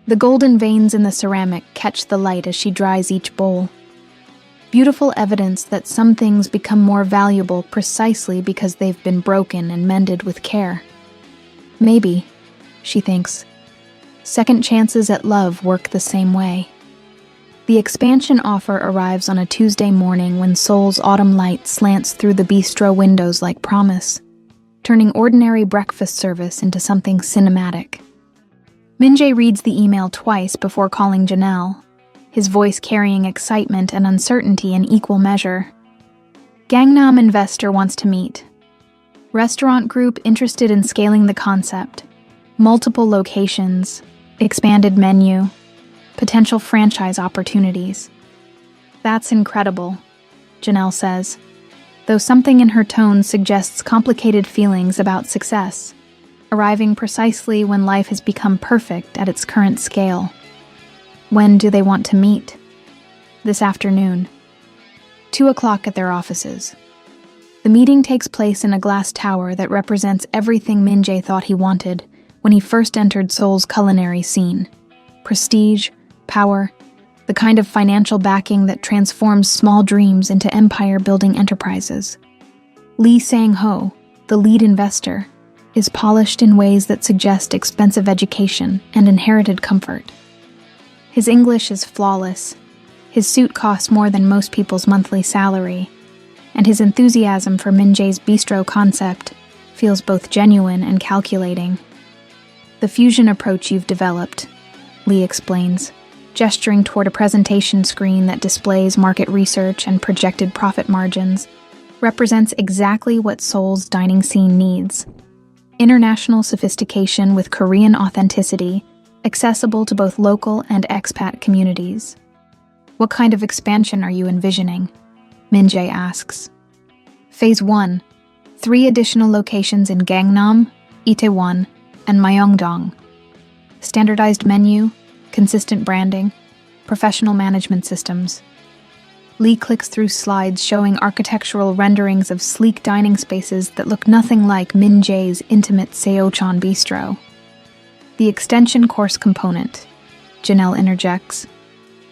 The golden veins in the ceramic catch the light as she dries each bowl. Beautiful evidence that some things become more valuable precisely because they've been broken and mended with care. Maybe, she thinks, second chances at love work the same way. The expansion offer arrives on a Tuesday morning when Seoul's autumn light slants through the bistro windows like promise, turning ordinary breakfast service into something cinematic. Min-jae reads the email twice before calling Janelle, his voice carrying excitement and uncertainty in equal measure. Gangnam investor wants to meet. Restaurant group interested in scaling the concept. Multiple locations, expanded menu, potential franchise opportunities. That's incredible, Janelle says, though something in her tone suggests complicated feelings about success, arriving precisely when life has become perfect at its current scale. When do they want to meet? This afternoon. 2:00 at their offices. The meeting takes place in a glass tower that represents everything Min-jae thought he wanted when he first entered Seoul's culinary scene. Prestige, power, the kind of financial backing that transforms small dreams into empire-building enterprises. Lee Sang-ho, the lead investor, is polished in ways that suggest expensive education and inherited comfort. His English is flawless, his suit costs more than most people's monthly salary, and his enthusiasm for Min-jae's bistro concept feels both genuine and calculating. The fusion approach you've developed, Lee explains, gesturing toward a presentation screen that displays market research and projected profit margins, represents exactly what Seoul's dining scene needs. International sophistication with Korean authenticity, accessible to both local and expat communities. What kind of expansion are you envisioning? Min-jae asks. Phase 1, 3 additional locations in Gangnam, Itaewon, and Myeongdong. Standardized menu, consistent branding, professional management systems. Lee clicks through slides showing architectural renderings of sleek dining spaces that look nothing like Min-jae's intimate Seocheon bistro. The extension course component, Janelle interjects.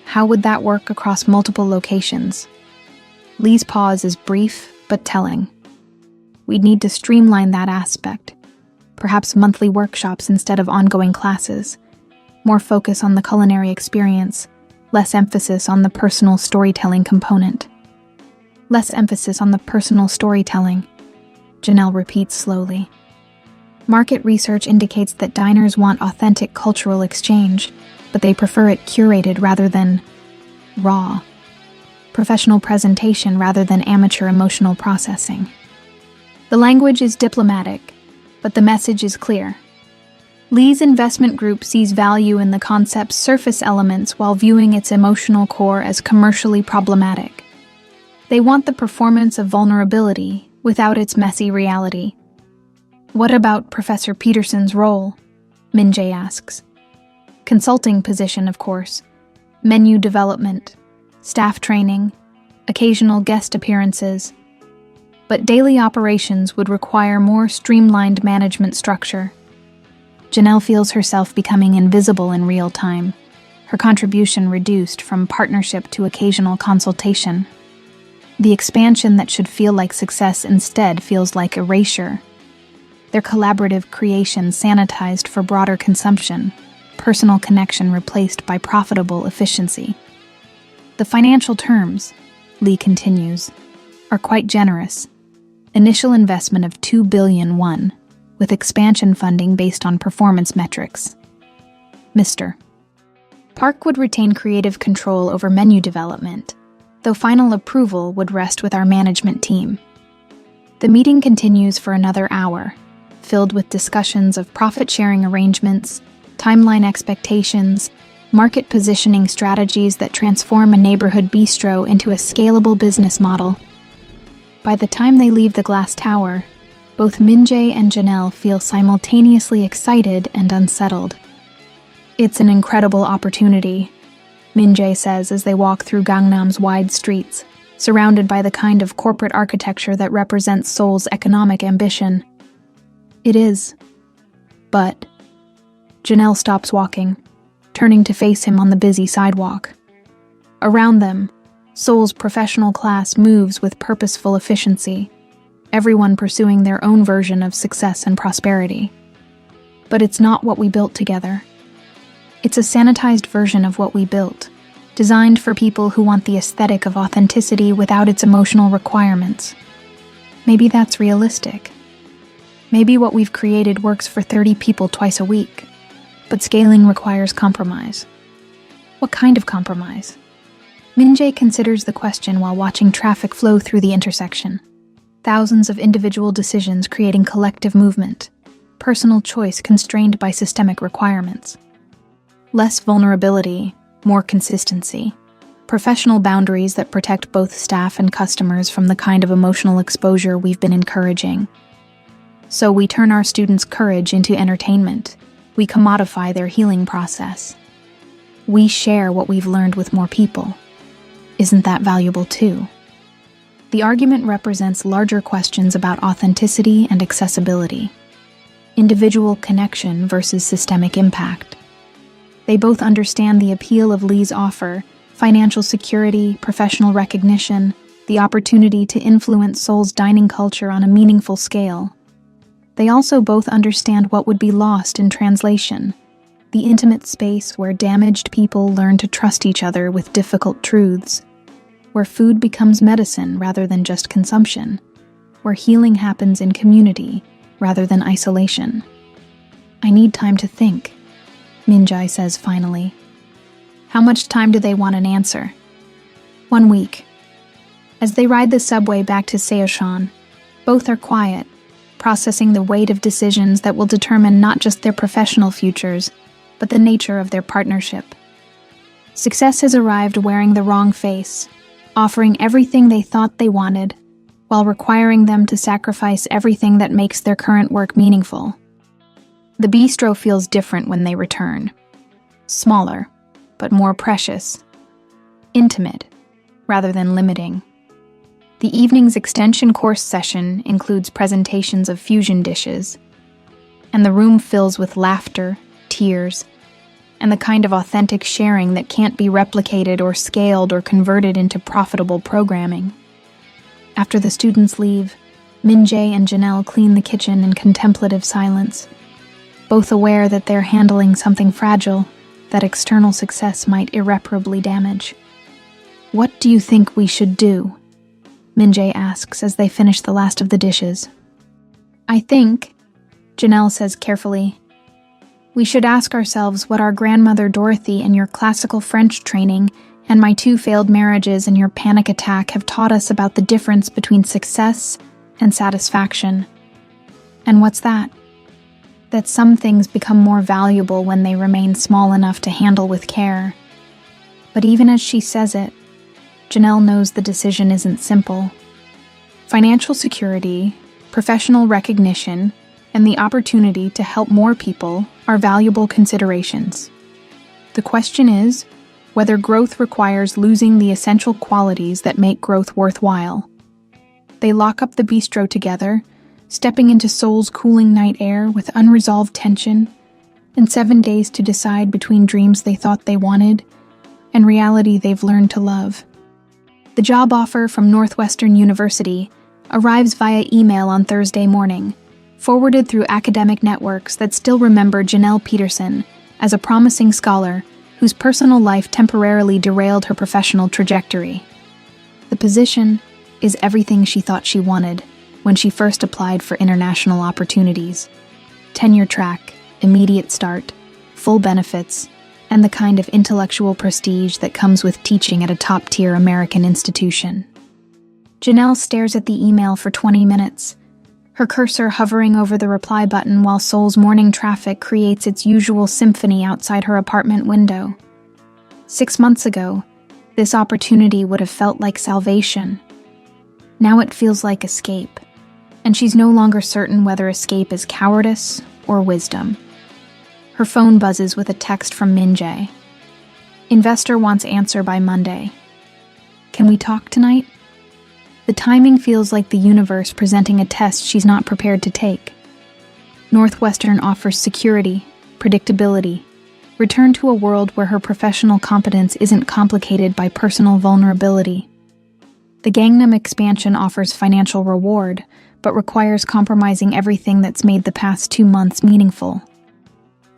How would that work across multiple locations? Lee's pause is brief but telling. We'd need to streamline that aspect. Perhaps monthly workshops instead of ongoing classes. More focus on the culinary experience, less emphasis on the personal storytelling component. Less emphasis on the personal storytelling, Janelle repeats slowly. Market research indicates that diners want authentic cultural exchange, but they prefer it curated rather than raw. Professional presentation rather than amateur emotional processing. The language is diplomatic, but the message is clear. Lee's investment group sees value in the concept's surface elements while viewing its emotional core as commercially problematic. They want the performance of vulnerability without its messy reality. What about Professor Peterson's role? Min-jae asks. Consulting position, of course. Menu development, staff training, occasional guest appearances. But daily operations would require more streamlined management structure. Janelle feels herself becoming invisible in real time, her contribution reduced from partnership to occasional consultation. The expansion that should feel like success instead feels like erasure. Their collaborative creation sanitized for broader consumption, personal connection replaced by profitable efficiency. The financial terms, Lee continues, are quite generous. Initial investment of 2 billion won, with expansion funding based on performance metrics. Mr. Park would retain creative control over menu development, though final approval would rest with our management team. The meeting continues for another hour, filled with discussions of profit-sharing arrangements, timeline expectations, market positioning strategies that transform a neighborhood bistro into a scalable business model. By the time they leave the glass tower, both Min-jae and Janelle feel simultaneously excited and unsettled. It's an incredible opportunity, Min-jae says as they walk through Gangnam's wide streets, surrounded by the kind of corporate architecture that represents Seoul's economic ambition. It is, But Janelle stops walking, turning to face him on the busy sidewalk. Around them, Soul's professional class moves with purposeful efficiency, everyone pursuing their own version of success and prosperity. But it's not what we built together. It's a sanitized version of what we built, designed for people who want the aesthetic of authenticity without its emotional requirements. Maybe that's realistic. Maybe what we've created works for 30 people twice a week, but scaling requires compromise. What kind of compromise? Min-jae considers the question while watching traffic flow through the intersection. Thousands of individual decisions creating collective movement, personal choice constrained by systemic requirements. Less vulnerability, more consistency. Professional boundaries that protect both staff and customers from the kind of emotional exposure we've been encouraging. So we turn our students' courage into entertainment. We commodify their healing process. We share what we've learned with more people. Isn't that valuable too? The argument represents larger questions about authenticity and accessibility. Individual connection versus systemic impact. They both understand the appeal of Lee's offer: financial security, professional recognition, the opportunity to influence Soul's dining culture on a meaningful scale. They also both understand what would be lost in translation: the intimate space where damaged people learn to trust each other with difficult truths, where food becomes medicine rather than just consumption, where healing happens in community rather than isolation. I need time to think, Min-jae says finally. How much time do they want an answer? 1 week. As they ride the subway back to Seocheon, both are quiet, processing the weight of decisions that will determine not just their professional futures, but the nature of their partnership. Success has arrived wearing the wrong face, offering everything they thought they wanted, while requiring them to sacrifice everything that makes their current work meaningful. The bistro feels different when they return. Smaller, but more precious. Intimate, rather than limiting. The evening's extension course session includes presentations of fusion dishes, and the room fills with laughter, tears, and the kind of authentic sharing that can't be replicated or scaled or converted into profitable programming. After the students leave, Min-jae and Janelle clean the kitchen in contemplative silence, both aware that they're handling something fragile that external success might irreparably damage. "What do you think we should do?" Min-jae asks as they finish the last of the dishes. "I think," Janelle says carefully, "we should ask ourselves what our grandmother Dorothy and your classical French training and my 2 failed marriages and your panic attack have taught us about the difference between success and satisfaction. And what's that? That some things become more valuable when they remain small enough to handle with care." But even as she says it, Janelle knows the decision isn't simple. Financial security, professional recognition, and the opportunity to help more people are valuable considerations. The question is whether growth requires losing the essential qualities that make growth worthwhile. They lock up the bistro together, stepping into Soul's cooling night air with unresolved tension, and 7 days to decide between dreams they thought they wanted and reality they've learned to love. The job offer from Northwestern University arrives via email on Thursday morning, forwarded through academic networks that still remember Janelle Peterson as a promising scholar whose personal life temporarily derailed her professional trajectory. The position is everything she thought she wanted when she first applied for international opportunities: tenure track, immediate start, full benefits, and the kind of intellectual prestige that comes with teaching at a top-tier American institution. Janelle stares at the email for 20 minutes, her cursor hovering over the reply button while Soul's morning traffic creates its usual symphony outside her apartment window. 6 months ago, this opportunity would have felt like salvation. Now it feels like escape, and she's no longer certain whether escape is cowardice or wisdom. Her phone buzzes with a text from Min-jae. Investor wants answer by Monday. Can we talk tonight? The timing feels like the universe presenting a test she's not prepared to take. Northwestern offers security, predictability, return to a world where her professional competence isn't complicated by personal vulnerability. The Gangnam expansion offers financial reward, but requires compromising everything that's made the past 2 months meaningful.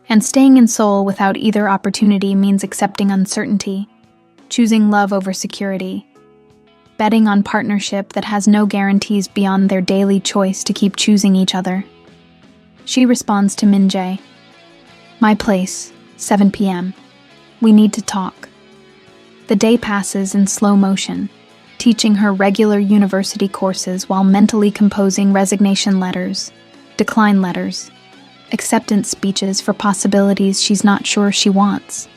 And staying in Seoul without either opportunity means accepting uncertainty, choosing love over security, betting on partnership that has no guarantees beyond their daily choice to keep choosing each other. She responds to Min Jae. My place, 7 p.m. We need to talk. The day passes in slow motion, teaching her regular university courses while mentally composing resignation letters, decline letters, acceptance speeches for possibilities she's not sure she wants.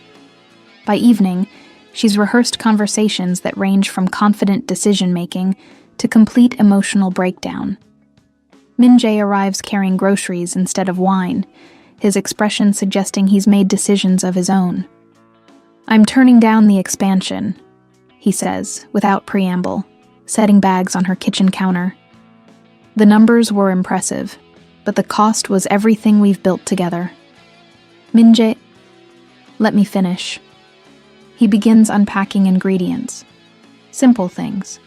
By evening, she's rehearsed conversations that range from confident decision-making to complete emotional breakdown. Min Jae arrives carrying groceries instead of wine, his expression suggesting he's made decisions of his own. I'm turning down the expansion, he says, without preamble, setting bags on her kitchen counter. The numbers were impressive, but the cost was everything we've built together. Min Jae, let me finish. He begins unpacking ingredients. Simple things.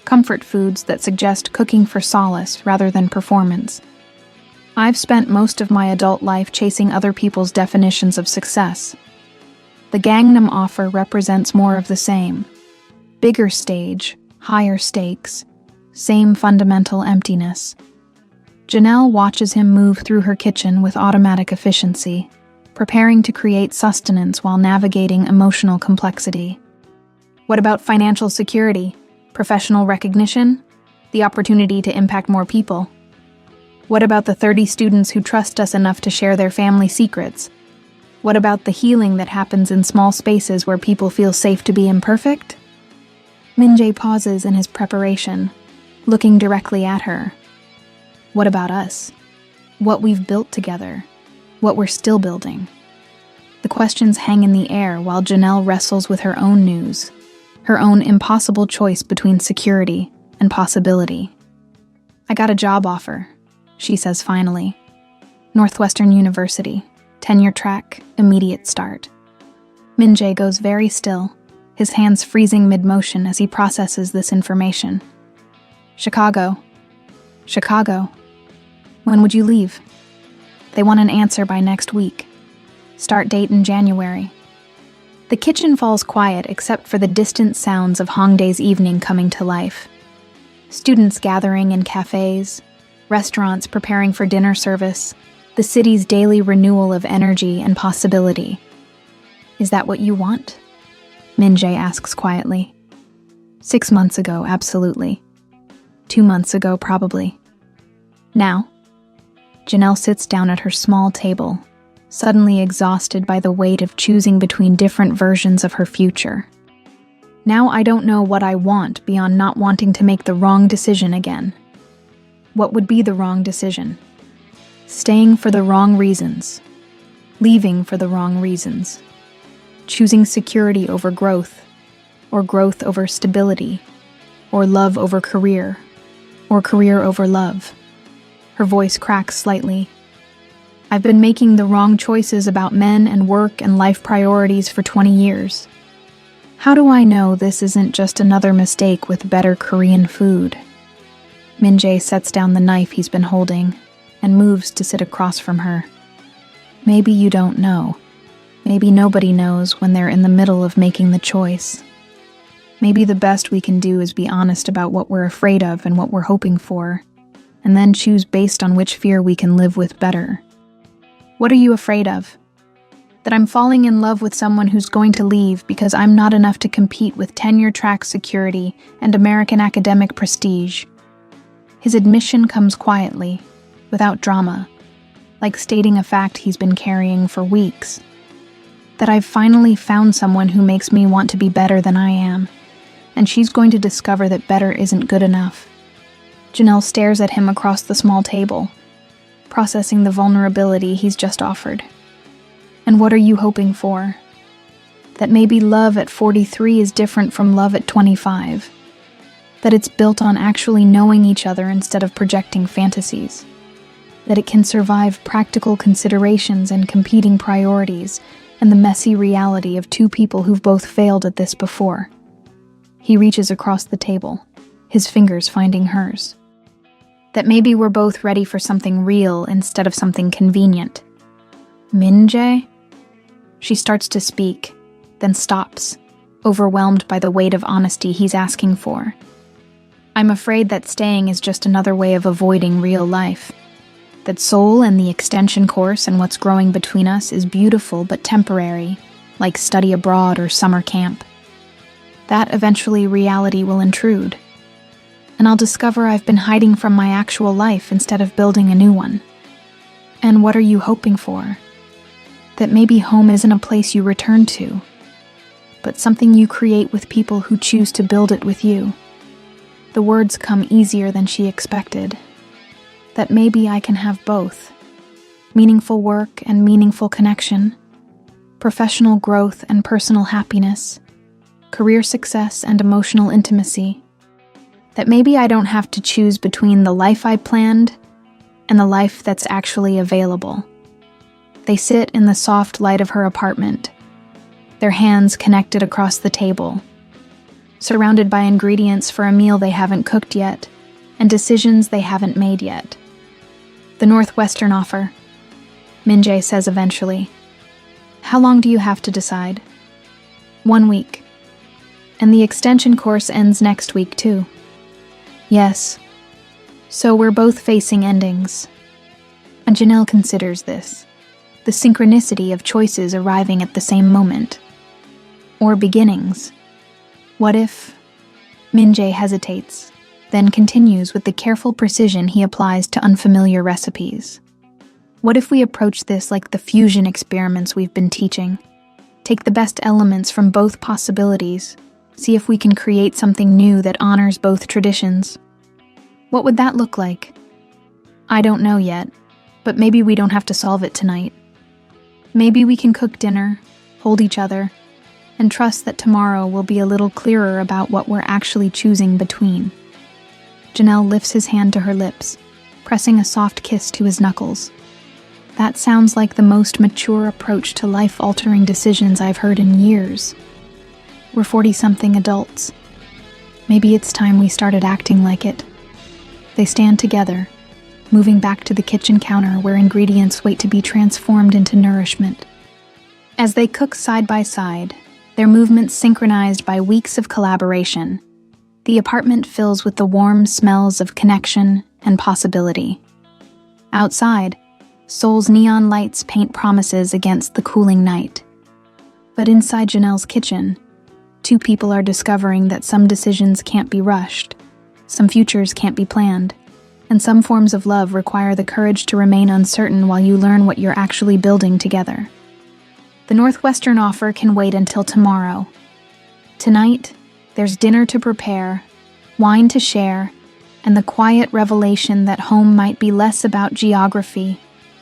Comfort foods that suggest cooking for solace rather than performance. I've spent most of my adult life chasing other people's definitions of success. The Gangnam offer represents more of the same. Bigger stage, higher stakes, same fundamental emptiness. Janelle watches him move through her kitchen with automatic efficiency, preparing to create sustenance while navigating emotional complexity. What about financial security, professional recognition, the opportunity to impact more people? What about the 30 students who trust us enough to share their family secrets? What about the healing that happens in small spaces where people feel safe to be imperfect? Min Jae pauses in his preparation, looking directly at her. What about us? What we've built together? What we're still building? The questions hang in the air while Janelle wrestles with her own news, her own impossible choice between security and possibility. I got a job offer, she says finally. Northwestern University, tenure track, immediate start. Min Jae goes very still, his hands freezing mid-motion as he processes this information. Chicago. When would you leave? They want an answer by next week. Start date in January. The kitchen falls quiet except for the distant sounds of Hongdae's evening coming to life. Students gathering in cafes, restaurants preparing for dinner service, the city's daily renewal of energy and possibility. Is that what you want? Min Jae asks quietly. 6 months ago, absolutely. 2 months ago, probably. Now, Janelle sits down at her small table, suddenly exhausted by the weight of choosing between different versions of her future. Now I don't know what I want beyond not wanting to make the wrong decision again. What would be the wrong decision? Staying for the wrong reasons. Leaving for the wrong reasons. Choosing security over growth, or growth over stability, or love over career, or career over love. Her voice cracks slightly. I've been making the wrong choices about men and work and life priorities for 20 years. How do I know this isn't just another mistake with better Korean food? Min Jae sets down the knife he's been holding and moves to sit across from her. Maybe you don't know. Maybe nobody knows when they're in the middle of making the choice. Maybe the best we can do is be honest about what we're afraid of and what we're hoping for, and then choose based on which fear we can live with better. What are you afraid of? That I'm falling in love with someone who's going to leave because I'm not enough to compete with tenure-track security and American academic prestige. His admission comes quietly, without drama, like stating a fact he's been carrying for weeks. That I've finally found someone who makes me want to be better than I am, and she's going to discover that better isn't good enough. Janelle stares at him across the small table, processing the vulnerability he's just offered. And what are you hoping for? That maybe love at 43 is different from love at 25. That it's built on actually knowing each other instead of projecting fantasies. that it can survive practical considerations and competing priorities and the messy reality of two people who've both failed at this before. He reaches across the table, his fingers finding hers. That maybe we're both ready for something real instead of something convenient. Min-jae? She starts to speak, then stops, overwhelmed by the weight of honesty he's asking for. I'm afraid that staying is just another way of avoiding real life. That Seoul and the extension course and what's growing between us is beautiful but temporary, like study abroad or summer camp. That eventually reality will intrude, and I'll discover I've been hiding from my actual life instead of building a new one. And what are you hoping for? That maybe home isn't a place you return to, but something you create with people who choose to build it with you. The words come easier than she expected. That maybe I can have both. Meaningful work and meaningful connection. Professional growth and personal happiness. Career success and emotional intimacy. That maybe I don't have to choose between the life I planned and the life that's actually available. They sit in the soft light of her apartment, their hands connected across the table, surrounded by ingredients for a meal they haven't cooked yet, and decisions they haven't made yet. The Northwestern offer, Min-jae says eventually. How long do you have to decide? 1 week. And the extension course ends next week too. Yes. So we're both facing endings. And Janelle considers this, the synchronicity of choices arriving at the same moment. Or beginnings. What if? Min-jae hesitates, then continues with the careful precision he applies to unfamiliar recipes. What if we approach this like the fusion experiments we've been teaching? Take the best elements from both possibilities, see if we can create something new that honors both traditions. What would that look like? I don't know yet, but maybe we don't have to solve it tonight. Maybe we can cook dinner, hold each other, and trust that tomorrow will be a little clearer about what we're actually choosing between. Janelle lifts his hand to her lips, pressing a soft kiss to his knuckles. That sounds like the most mature approach to life-altering decisions I've heard in years. We're 40-something adults. Maybe it's time we started acting like it. They stand together, moving back to the kitchen counter where ingredients wait to be transformed into nourishment. As they cook side by side, their movements synchronized by weeks of collaboration, the apartment fills with the warm smells of connection and possibility. Outside, Seoul's neon lights paint promises against the cooling night. But inside Janelle's kitchen, two people are discovering that some decisions can't be rushed, some futures can't be planned, and some forms of love require the courage to remain uncertain while you learn what you're actually building together. The Northwestern offer can wait until tomorrow. Tonight, there's dinner to prepare, wine to share, and the quiet revelation that home might be less about geography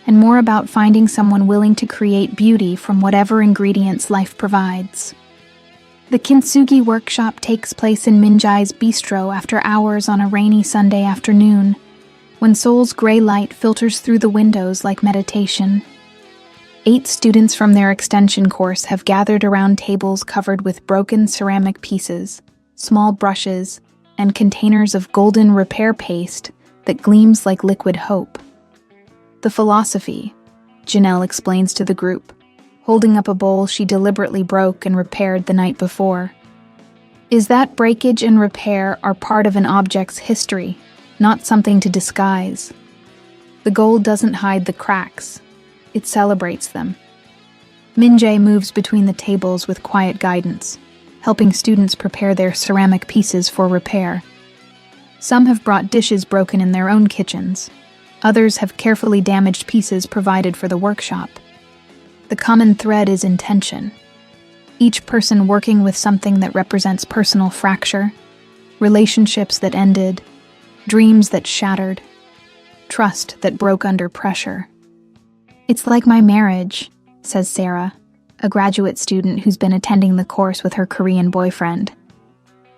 and more about finding someone willing to create beauty from whatever ingredients life provides. The Kintsugi workshop takes place in Min-jae's bistro after hours on a rainy Sunday afternoon, when Seoul's gray light filters through the windows like meditation. 8 students from their extension course have gathered around tables covered with broken ceramic pieces, small brushes, and containers of golden repair paste that gleams like liquid hope. The philosophy, Janelle explains to the group, holding up a bowl she deliberately broke and repaired the night before, is that breakage and repair are part of an object's history, not something to disguise. The gold doesn't hide the cracks. It celebrates them. Min-jae moves between the tables with quiet guidance, helping students prepare their ceramic pieces for repair. Some have brought dishes broken in their own kitchens. Others have carefully damaged pieces provided for the workshop. The common thread is intention. Each person working with something that represents personal fracture, relationships that ended, dreams that shattered, trust that broke under pressure. It's like my marriage, says Sarah, a graduate student who's been attending the course with her Korean boyfriend.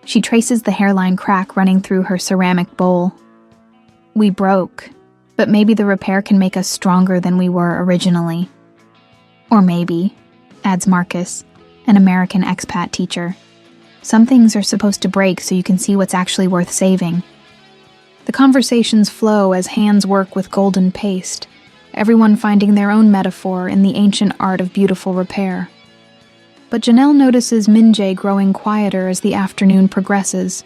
She traces the hairline crack running through her ceramic bowl. We broke, But maybe the repair can make us stronger than we were originally. Or maybe, adds Marcus, an American expat teacher, some things are supposed to break so you can see what's actually worth saving. The conversations flow as hands work with golden paste, everyone finding their own metaphor in the ancient art of beautiful repair. But Janelle notices Min-jae growing quieter as the afternoon progresses,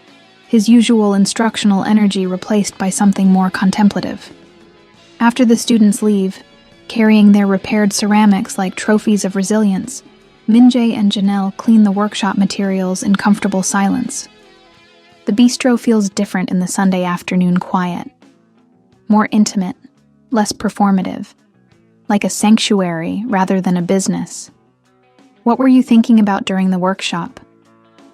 his usual instructional energy replaced by something more contemplative. After the students leave, carrying their repaired ceramics like trophies of resilience, Min-jae and Janelle clean the workshop materials in comfortable silence. The bistro feels different in the Sunday afternoon quiet. More intimate, less performative, like a sanctuary rather than a business. "What were you thinking about during the workshop?"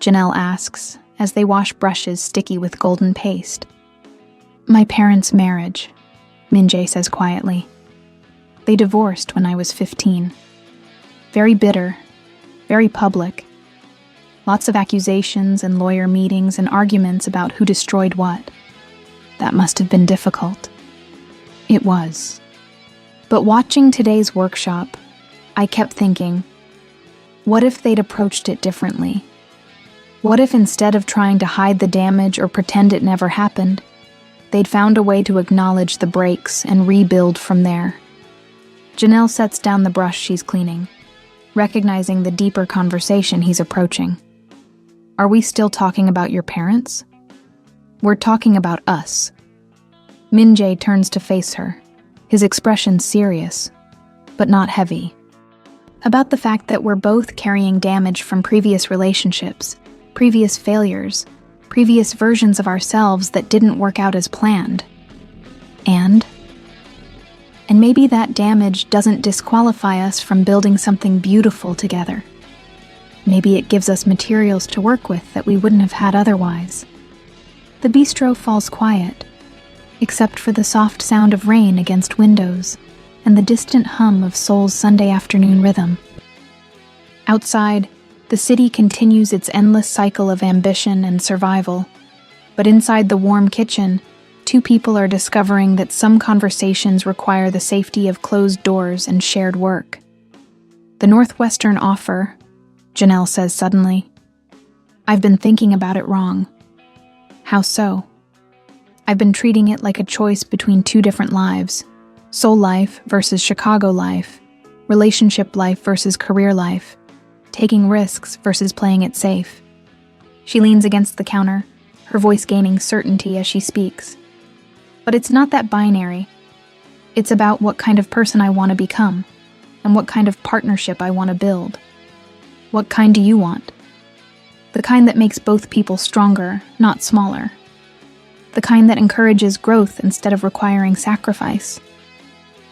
Janelle asks, as they wash brushes sticky with golden paste. "My parents' marriage," Min-jae says quietly. "They divorced when I was 15. Very bitter, very public. Lots of accusations and lawyer meetings and arguments about who destroyed what. That must have been difficult." It was. But watching today's workshop, I kept thinking, what if they'd approached it differently? What if instead of trying to hide the damage or pretend it never happened, they'd found a way to acknowledge the breaks and rebuild from there? Janelle sets down the brush she's cleaning, recognizing the deeper conversation he's approaching. "Are we still talking about your parents?" "We're talking about us." Min-jae turns to face her, his expression serious, but not heavy. About the fact that we're both carrying damage from previous relationships, previous failures, previous versions of ourselves that didn't work out as planned. And maybe that damage doesn't disqualify us from building something beautiful together. Maybe it gives us materials to work with that we wouldn't have had otherwise. The bistro falls quiet, except for the soft sound of rain against windows and the distant hum of Seoul's Sunday afternoon rhythm. Outside, the city continues its endless cycle of ambition and survival, but inside the warm kitchen, two people are discovering that some conversations require the safety of closed doors and shared work. "The Northwestern offer," Janelle says suddenly. "I've been thinking about it wrong." "How so?" "I've been treating it like a choice between two different lives, Seoul life versus Chicago life, relationship life versus career life, taking risks versus playing it safe." She leans against the counter, her voice gaining certainty as she speaks. "But it's not that binary. It's about what kind of person I want to become, and what kind of partnership I want to build. What kind do you want? The kind that makes both people stronger, not smaller. The kind that encourages growth instead of requiring sacrifice.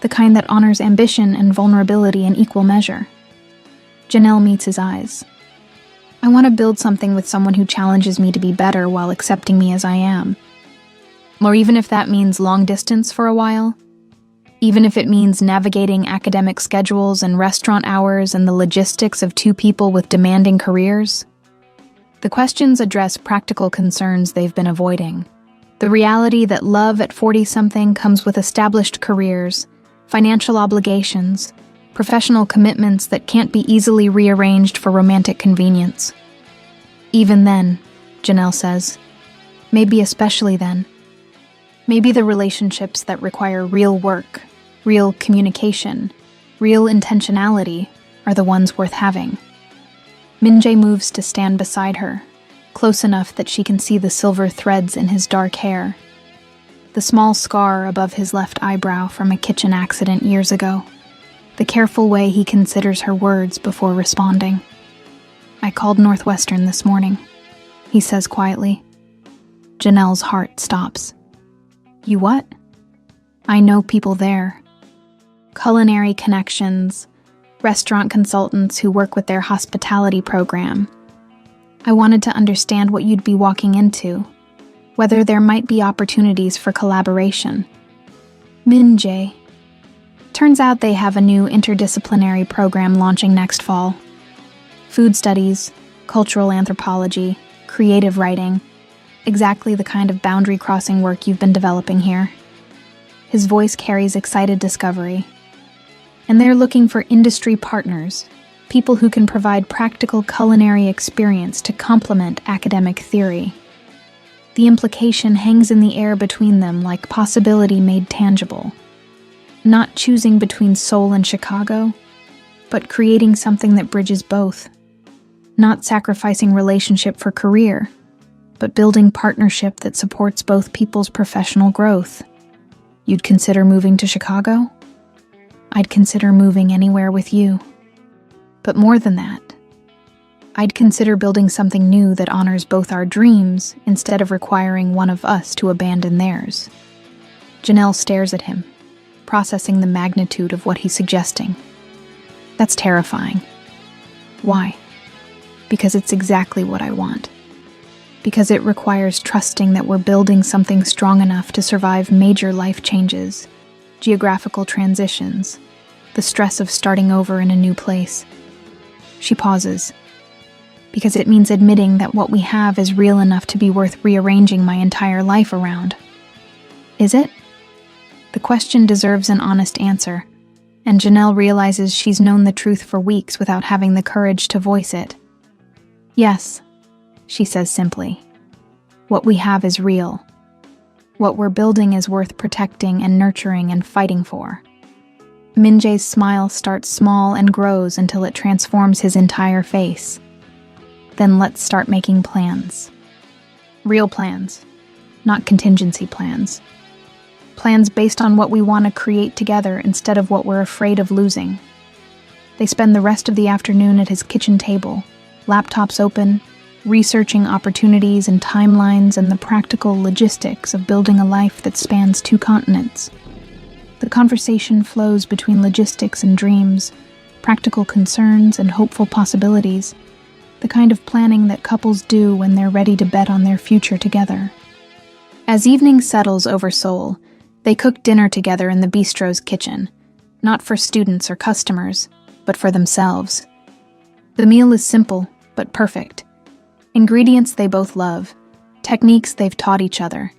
The kind that honors ambition and vulnerability in equal measure." Janelle meets his eyes. "I want to build something with someone who challenges me to be better while accepting me as I am. Or even if that means long distance for a while. Even if it means navigating academic schedules and restaurant hours and the logistics of two people with demanding careers." The questions address practical concerns they've been avoiding. The reality that love at 40-something comes with established careers, financial obligations, professional commitments that can't be easily rearranged for romantic convenience. "Even then," Janelle says, "maybe especially then. Maybe the relationships that require real work, real communication, real intentionality are the ones worth having." Min-jae moves to stand beside her, close enough that she can see the silver threads in his dark hair, the small scar above his left eyebrow from a kitchen accident years ago, the careful way he considers her words before responding. "I called Northwestern this morning," he says quietly. Janelle's heart stops. "You what?" "I know people there. Culinary connections, restaurant consultants who work with their hospitality program. I wanted to understand what you'd be walking into, whether there might be opportunities for collaboration." Min-jae. Turns out they have a new interdisciplinary program launching next fall. Food studies, cultural anthropology, creative writing, exactly the kind of boundary-crossing work you've been developing here. His voice carries excited discovery. And they're looking for industry partners, people who can provide practical culinary experience to complement academic theory. The implication hangs in the air between them like possibility made tangible. Not choosing between Seoul and Chicago, but creating something that bridges both. Not sacrificing relationship for career, but building partnership that supports both people's professional growth. You'd consider moving to Chicago? I'd consider moving anywhere with you. But more than that, I'd consider building something new that honors both our dreams instead of requiring one of us to abandon theirs. Janelle stares at him, processing the magnitude of what he's suggesting. That's terrifying. Why? Because it's exactly what I want. Because it requires trusting that we're building something strong enough to survive major life changes, geographical transitions, the stress of starting over in a new place. She pauses. Because it means admitting that what we have is real enough to be worth rearranging my entire life around. Is it? The question deserves an honest answer, and Janelle realizes she's known the truth for weeks without having the courage to voice it. Yes, she says simply. What we have is real. What we're building is worth protecting and nurturing and fighting for. Min-jae's smile starts small and grows until it transforms his entire face. Then let's start making plans. Real plans, not contingency plans. Plans based on what we want to create together instead of what we're afraid of losing. They spend the rest of the afternoon at his kitchen table, laptops open, researching opportunities and timelines and the practical logistics of building a life that spans 2 continents. The conversation flows between logistics and dreams, practical concerns and hopeful possibilities, the kind of planning that couples do when they're ready to bet on their future together. As evening settles over Seoul, they cook dinner together in the bistro's kitchen, not for students or customers, but for themselves. The meal is simple, but perfect. Ingredients they both love, techniques they've taught each other,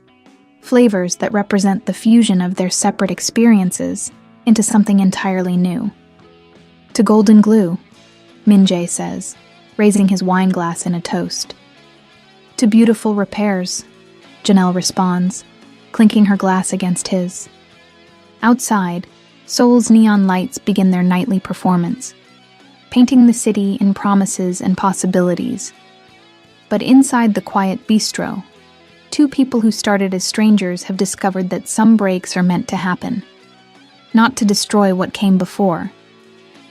flavors that represent the fusion of their separate experiences into something entirely new. To golden glue, Min-jae says, raising his wine glass in a toast. To beautiful repairs, Janelle responds, clinking her glass against his. Outside, Seoul's neon lights begin their nightly performance, painting the city in promises and possibilities. But inside the quiet bistro, 2 people who started as strangers have discovered that some breaks are meant to happen. Not to destroy what came before,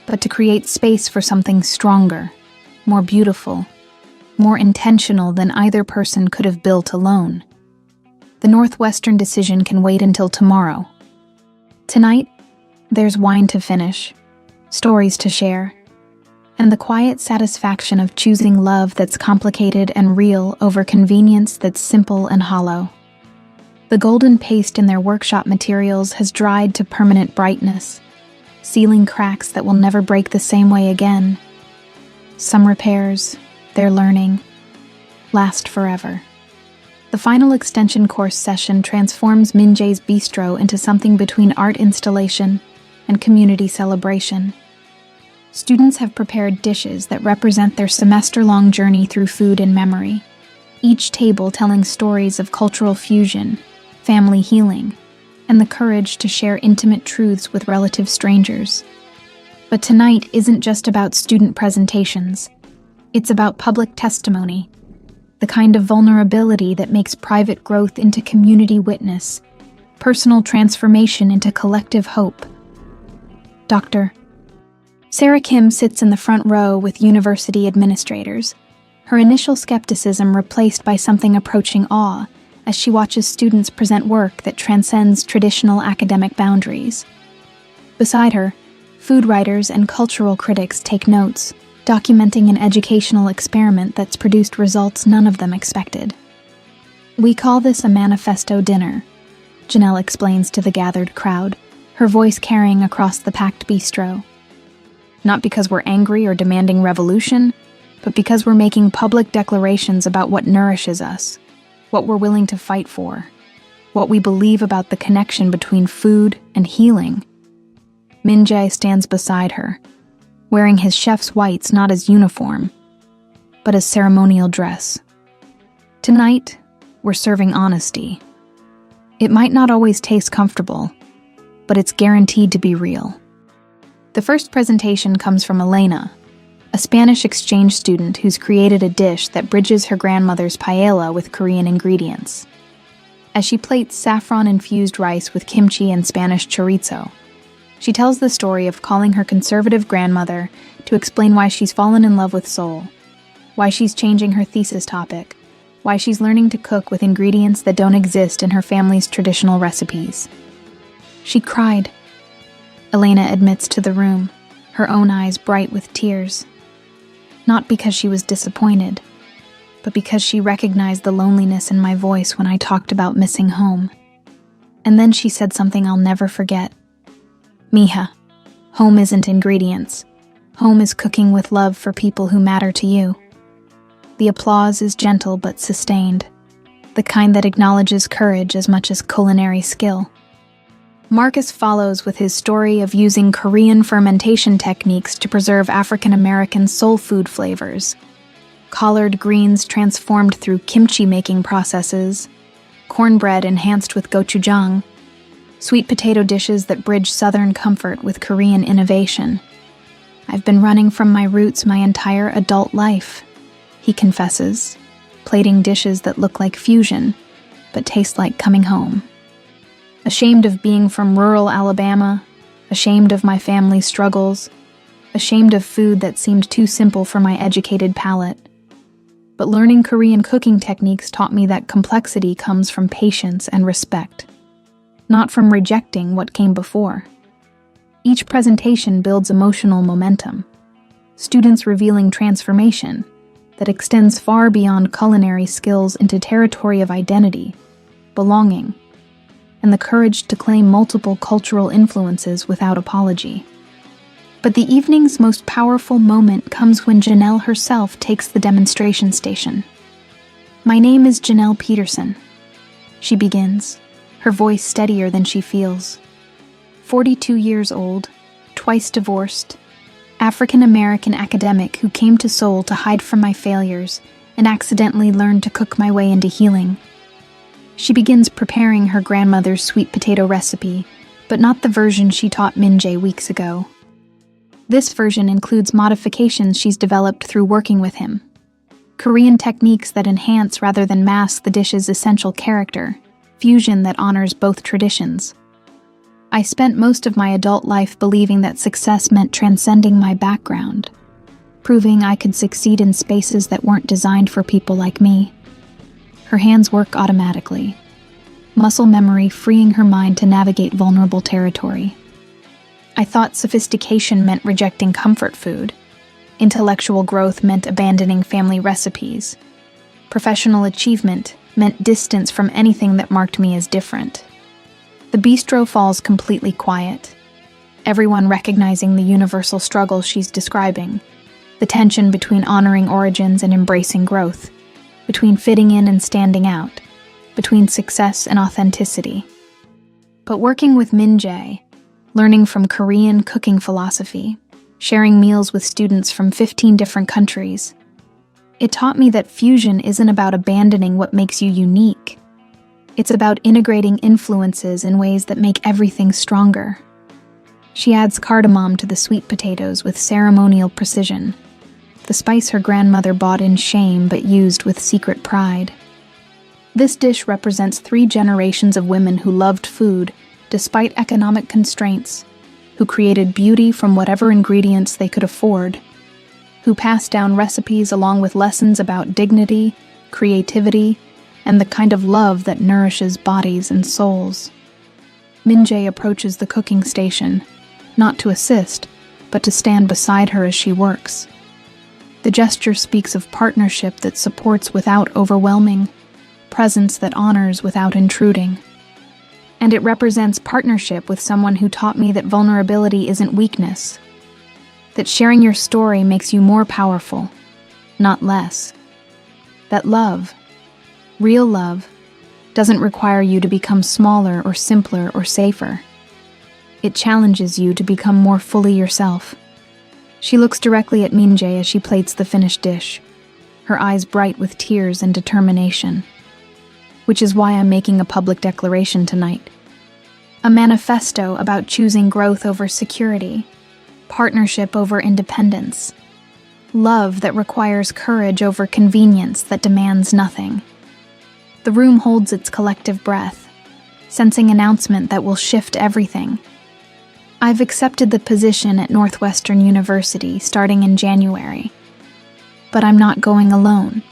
but to create space for something stronger, more beautiful, more intentional than either person could have built alone. The Northwestern decision can wait until tomorrow. Tonight, there's wine to finish, stories to share, and the quiet satisfaction of choosing love that's complicated and real over convenience that's simple and hollow. The golden paste in their workshop materials has dried to permanent brightness, sealing cracks that will never break the same way again. Some repairs, their learning, last forever. The final extension course session transforms Min-jae's bistro into something between art installation and community celebration. Students have prepared dishes that represent their semester-long journey through food and memory, each table telling stories of cultural fusion, family healing, and the courage to share intimate truths with relative strangers. But tonight isn't just about student presentations. It's about public testimony, the kind of vulnerability that makes private growth into community witness, personal transformation into collective hope. Dr. Sarah Kim sits in the front row with university administrators, her initial skepticism replaced by something approaching awe as she watches students present work that transcends traditional academic boundaries. Beside her, food writers and cultural critics take notes, documenting an educational experiment that's produced results none of them expected. We call this a manifesto dinner, Janelle explains to the gathered crowd, her voice carrying across the packed bistro. Not because we're angry or demanding revolution, but because we're making public declarations about what nourishes us, what we're willing to fight for, what we believe about the connection between food and healing. Min-jae stands beside her, wearing his chef's whites not as uniform, but as ceremonial dress. Tonight, we're serving honesty. It might not always taste comfortable, but it's guaranteed to be real. The first presentation comes from Elena, a Spanish exchange student who's created a dish that bridges her grandmother's paella with Korean ingredients. As she plates saffron-infused rice with kimchi and Spanish chorizo, she tells the story of calling her conservative grandmother to explain why she's fallen in love with Seoul, why she's changing her thesis topic, why she's learning to cook with ingredients that don't exist in her family's traditional recipes. She cried, Elena admits to the room, her own eyes bright with tears. Not because she was disappointed, but because she recognized the loneliness in my voice when I talked about missing home. And then she said something I'll never forget. Mija, home isn't ingredients. Home is cooking with love for people who matter to you. The applause is gentle but sustained, the kind that acknowledges courage as much as culinary skill. Marcus follows with his story of using Korean fermentation techniques to preserve African-American soul food flavors. Collard greens transformed through kimchi-making processes, cornbread enhanced with gochujang, sweet potato dishes that bridge Southern comfort with Korean innovation. I've been running from my roots my entire adult life, he confesses, plating dishes that look like fusion, but taste like coming home. Ashamed of being from rural Alabama, ashamed of my family's struggles, ashamed of food that seemed too simple for my educated palate. But learning Korean cooking techniques taught me that complexity comes from patience and respect, not from rejecting what came before. Each presentation builds emotional momentum, students revealing transformation that extends far beyond culinary skills into territory of identity, belonging, and the courage to claim multiple cultural influences without apology. But the evening's most powerful moment comes when Janelle herself takes the demonstration station. My name is Janelle Peterson, she begins, her voice steadier than she feels. 42 years old, twice divorced, African-American academic who came to Seoul to hide from my failures and accidentally learned to cook my way into healing. She begins preparing her grandmother's sweet potato recipe, but not the version she taught Min-jae weeks ago. This version includes modifications she's developed through working with him. Korean techniques that enhance rather than mask the dish's essential character, fusion that honors both traditions. I spent most of my adult life believing that success meant transcending my background, proving I could succeed in spaces that weren't designed for people like me. Her hands work automatically, muscle memory freeing her mind to navigate vulnerable territory. I thought sophistication meant rejecting comfort food. Intellectual growth meant abandoning family recipes. Professional achievement meant distance from anything that marked me as different. The bistro falls completely quiet, everyone recognizing the universal struggle she's describing, the tension between honoring origins and embracing growth, between fitting in and standing out, between success and authenticity. But working with Min-jae, learning from Korean cooking philosophy, sharing meals with students from 15 different countries, it taught me that fusion isn't about abandoning what makes you unique. It's about integrating influences in ways that make everything stronger. She adds cardamom to the sweet potatoes with ceremonial precision, the spice her grandmother bought in shame but used with secret pride. This dish represents 3 generations of women who loved food despite economic constraints, who created beauty from whatever ingredients they could afford, who passed down recipes along with lessons about dignity, creativity, and the kind of love that nourishes bodies and souls. Min-jae approaches the cooking station, not to assist, but to stand beside her as she works. The gesture speaks of partnership that supports without overwhelming, presence that honors without intruding. And it represents partnership with someone who taught me that vulnerability isn't weakness, that sharing your story makes you more powerful, not less. That love, real love, doesn't require you to become smaller or simpler or safer. It challenges you to become more fully yourself. She looks directly at Min-jae as she plates the finished dish, her eyes bright with tears and determination. Which is why I'm making a public declaration tonight. A manifesto about choosing growth over security, partnership over independence, love that requires courage over convenience that demands nothing. The room holds its collective breath, sensing announcement that will shift everything. I've accepted the position at Northwestern University starting in January. But I'm not going alone.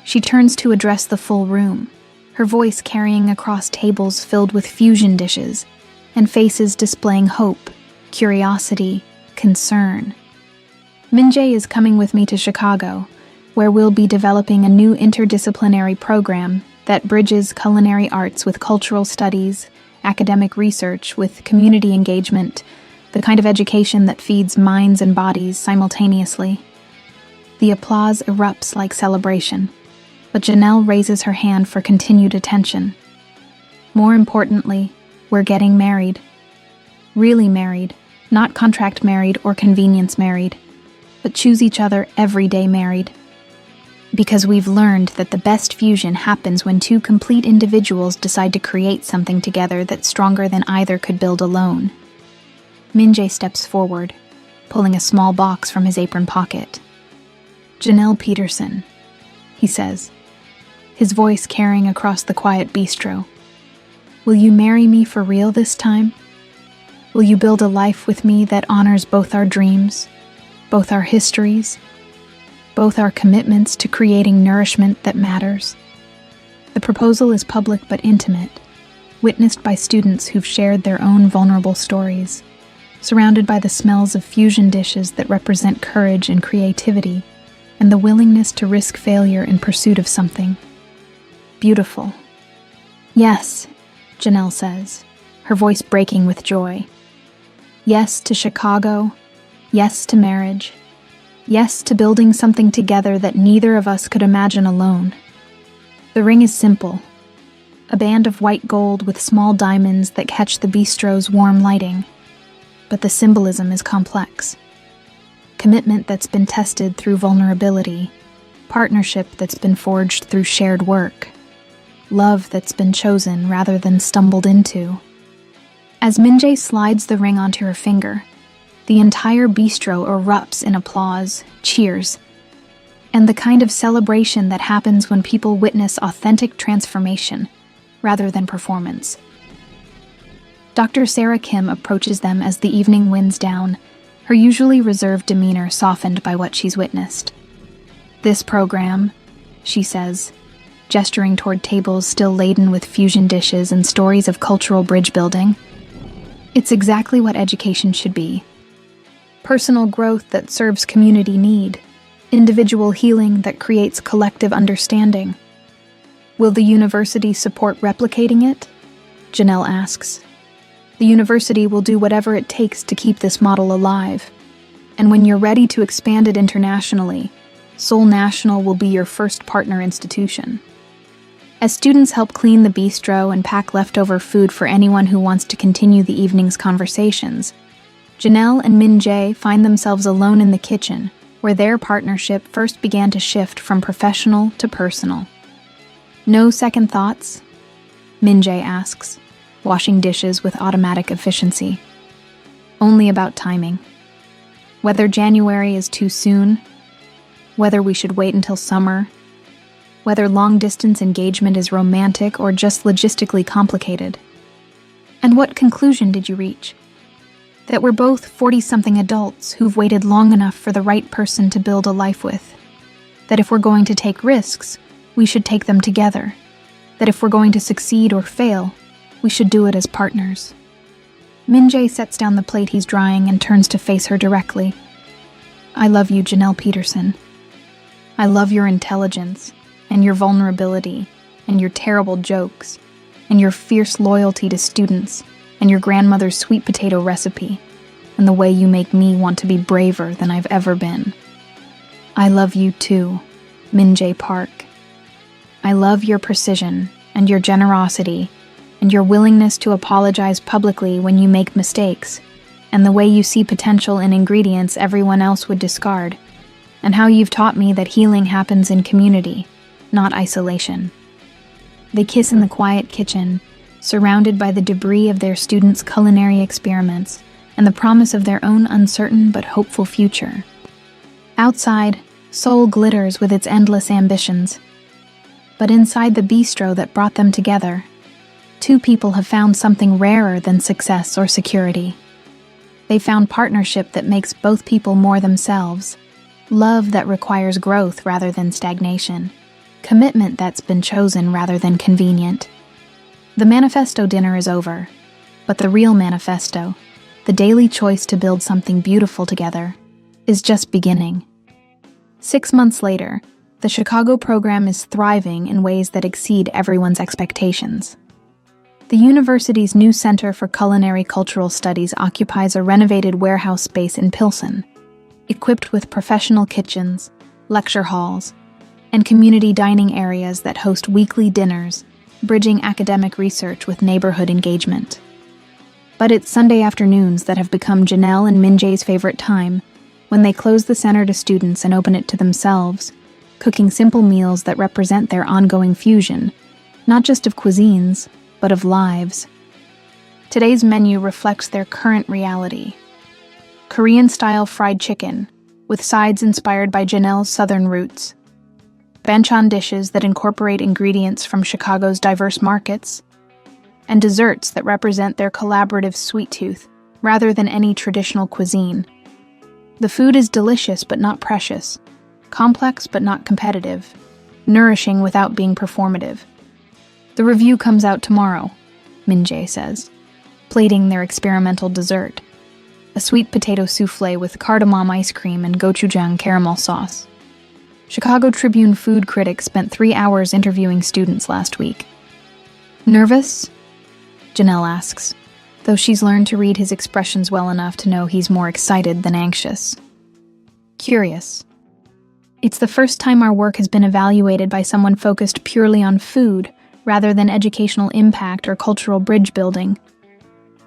She turns to address the full room, her voice carrying across tables filled with fusion dishes and faces displaying hope, curiosity, concern. Min-jae is coming with me to Chicago, where we'll be developing a new interdisciplinary program that bridges culinary arts with cultural studies, academic research with community engagement, the kind of education that feeds minds and bodies simultaneously. The applause erupts like celebration, but Janelle raises her hand for continued attention. More importantly, we're getting married. Really married, not contract married or convenience married, but choose each other everyday married. Because we've learned that the best fusion happens when two complete individuals decide to create something together that's stronger than either could build alone. Min-jae steps forward, pulling a small box from his apron pocket. Janelle Peterson, he says, his voice carrying across the quiet bistro. Will you marry me for real this time? Will you build a life with me that honors both our dreams, both our histories, both our commitments to creating nourishment that matters? The proposal is public but intimate, witnessed by students who've shared their own vulnerable stories, surrounded by the smells of fusion dishes that represent courage and creativity, and the willingness to risk failure in pursuit of something beautiful. Yes, Janelle says, her voice breaking with joy. Yes to Chicago. Yes to marriage. Yes to building something together that neither of us could imagine alone. The ring is simple, a band of white gold with small diamonds that catch the bistro's warm lighting. But the symbolism is complex. Commitment that's been tested through vulnerability, partnership that's been forged through shared work, love that's been chosen rather than stumbled into. As Min-jae slides the ring onto her finger, the entire bistro erupts in applause, cheers, and the kind of celebration that happens when people witness authentic transformation rather than performance. Dr. Sarah Kim approaches them as the evening winds down, her usually reserved demeanor softened by what she's witnessed. This program, she says, gesturing toward tables still laden with fusion dishes and stories of cultural bridge building, it's exactly what education should be. Personal growth that serves community need, individual healing that creates collective understanding. Will the university support replicating it? Janelle asks. The university will do whatever it takes to keep this model alive. And when you're ready to expand it internationally, Seoul National will be your first partner institution. As students help clean the bistro and pack leftover food for anyone who wants to continue the evening's conversations, Janelle and Min-jae find themselves alone in the kitchen, where their partnership first began to shift from professional to personal. No second thoughts? Min-jae asks, washing dishes with automatic efficiency. Only about timing. Whether January is too soon, whether we should wait until summer, whether long-distance engagement is romantic or just logistically complicated. And what conclusion did you reach? That we're both 40-something adults who've waited long enough for the right person to build a life with. That if we're going to take risks, we should take them together. That if we're going to succeed or fail, we should do it as partners. Min-jae sets down the plate he's drying and turns to face her directly. I love you, Janelle Peterson. I love your intelligence, and your vulnerability, and your terrible jokes, and your fierce loyalty to students, and your grandmother's sweet potato recipe, and the way you make me want to be braver than I've ever been. I love you too, Min-jae Park. I love your precision and your generosity, and your willingness to apologize publicly when you make mistakes, and the way you see potential in ingredients everyone else would discard, and how you've taught me that healing happens in community, not isolation. They kiss in the quiet kitchen, surrounded by the debris of their students' culinary experiments and the promise of their own uncertain but hopeful future. Outside, Seoul glitters with its endless ambitions. But inside the bistro that brought them together, two people have found something rarer than success or security. They found partnership that makes both people more themselves, love that requires growth rather than stagnation, commitment that's been chosen rather than convenient. The manifesto dinner is over, but the real manifesto, the daily choice to build something beautiful together, is just beginning. 6 months later, the Chicago program is thriving in ways that exceed everyone's expectations. The university's new Center for Culinary Cultural Studies occupies a renovated warehouse space in Pilsen, equipped with professional kitchens, lecture halls, and community dining areas that host weekly dinners, bridging academic research with neighborhood engagement. But it's Sunday afternoons that have become Janelle and Minjae's favorite time, when they close the center to students and open it to themselves, cooking simple meals that represent their ongoing fusion, not just of cuisines, but of lives. Today's menu reflects their current reality. Korean-style fried chicken, with sides inspired by Janelle's southern roots. Banchan dishes that incorporate ingredients from Chicago's diverse markets. And desserts that represent their collaborative sweet tooth, rather than any traditional cuisine. The food is delicious but not precious, complex but not competitive, nourishing without being performative. The review comes out tomorrow, Minjae says, plating their experimental dessert, a sweet potato souffle with cardamom ice cream and gochujang caramel sauce. Chicago Tribune food critics spent 3 hours interviewing students last week. Nervous? Janelle asks, though she's learned to read his expressions well enough to know he's more excited than anxious. Curious. It's the first time our work has been evaluated by someone focused purely on food, rather than educational impact or cultural bridge building.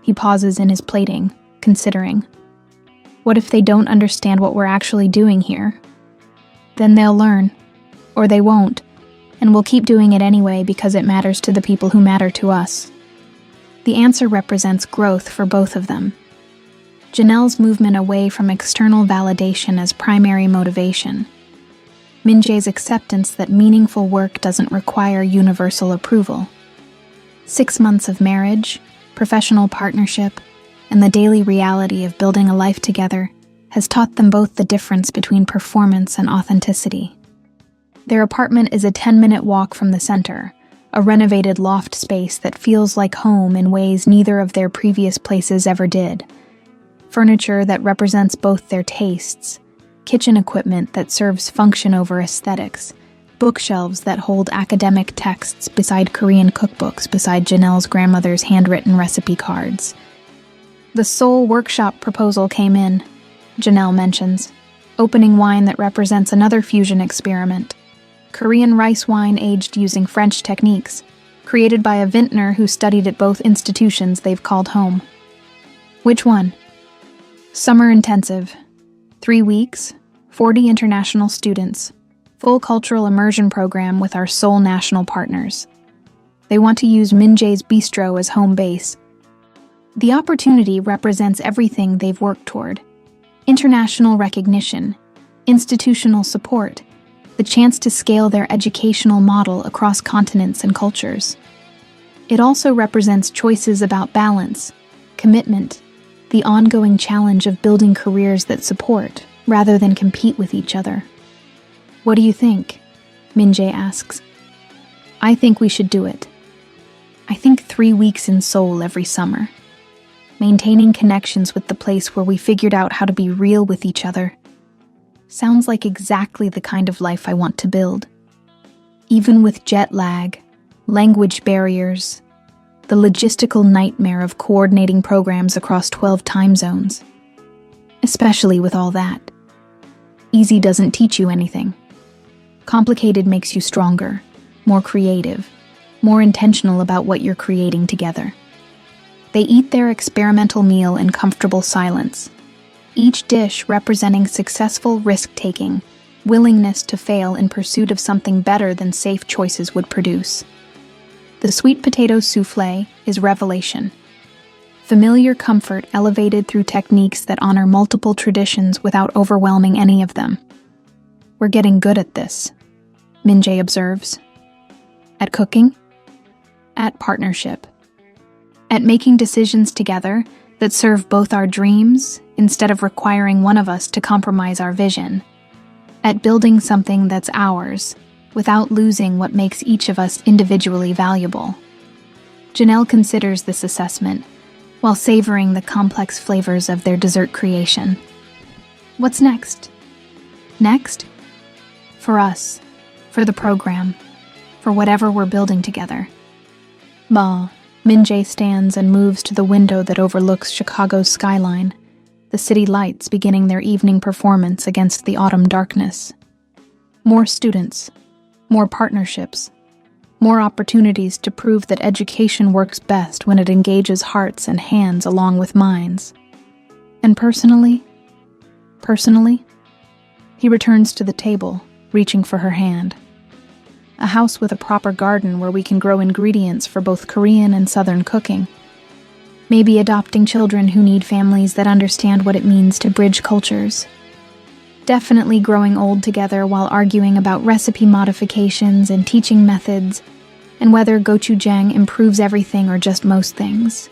He pauses in his plating, considering. What if they don't understand what we're actually doing here? Then they'll learn, or they won't, and we'll keep doing it anyway because it matters to the people who matter to us. The answer represents growth for both of them. Janelle's movement away from external validation as primary motivation. Minjae's acceptance that meaningful work doesn't require universal approval. 6 months of marriage, professional partnership, and the daily reality of building a life together has taught them both the difference between performance and authenticity. Their apartment is a 10-minute walk from the center, a renovated loft space that feels like home in ways neither of their previous places ever did. Furniture that represents both their tastes, kitchen equipment that serves function over aesthetics, bookshelves that hold academic texts beside Korean cookbooks beside Janelle's grandmother's handwritten recipe cards. The Seoul workshop proposal came in, Janelle mentions, opening wine that represents another fusion experiment. Korean rice wine aged using French techniques, created by a vintner who studied at both institutions they've called home. Which one? Summer intensive. 3 weeks, 40 international students, full cultural immersion program with our Seoul national partners. They want to use Minjae's Bistro as home base. The opportunity represents everything they've worked toward. International recognition, institutional support, the chance to scale their educational model across continents and cultures. It also represents choices about balance, commitment, the ongoing challenge of building careers that support, rather than compete with each other. What do you think? Minjae asks. I think we should do it. I think 3 weeks in Seoul every summer. Maintaining connections with the place where we figured out how to be real with each other. Sounds like exactly the kind of life I want to build. Even with jet lag, language barriers, the logistical nightmare of coordinating programs across 12 time zones. Especially with all that. Easy doesn't teach you anything. Complicated makes you stronger, more creative, more intentional about what you're creating together. They eat their experimental meal in comfortable silence, each dish representing successful risk-taking, willingness to fail in pursuit of something better than safe choices would produce. The sweet potato soufflé is revelation. Familiar comfort elevated through techniques that honor multiple traditions without overwhelming any of them. We're getting good at this, Min-jae observes. At cooking? At partnership. At making decisions together that serve both our dreams instead of requiring one of us to compromise our vision. At building something that's ours without losing what makes each of us individually valuable. Janelle considers this assessment while savoring the complex flavors of their dessert creation. What's next? Next? For us, for the program, for whatever we're building together. Min-jae stands and moves to the window that overlooks Chicago's skyline, the city lights beginning their evening performance against the autumn darkness. More students, more partnerships, more opportunities to prove that education works best when it engages hearts and hands along with minds. And personally, he returns to the table, reaching for her hand. A house with a proper garden where we can grow ingredients for both Korean and Southern cooking. Maybe adopting children who need families that understand what it means to bridge cultures. Definitely growing old together while arguing about recipe modifications and teaching methods, and whether gochujang improves everything or just most things.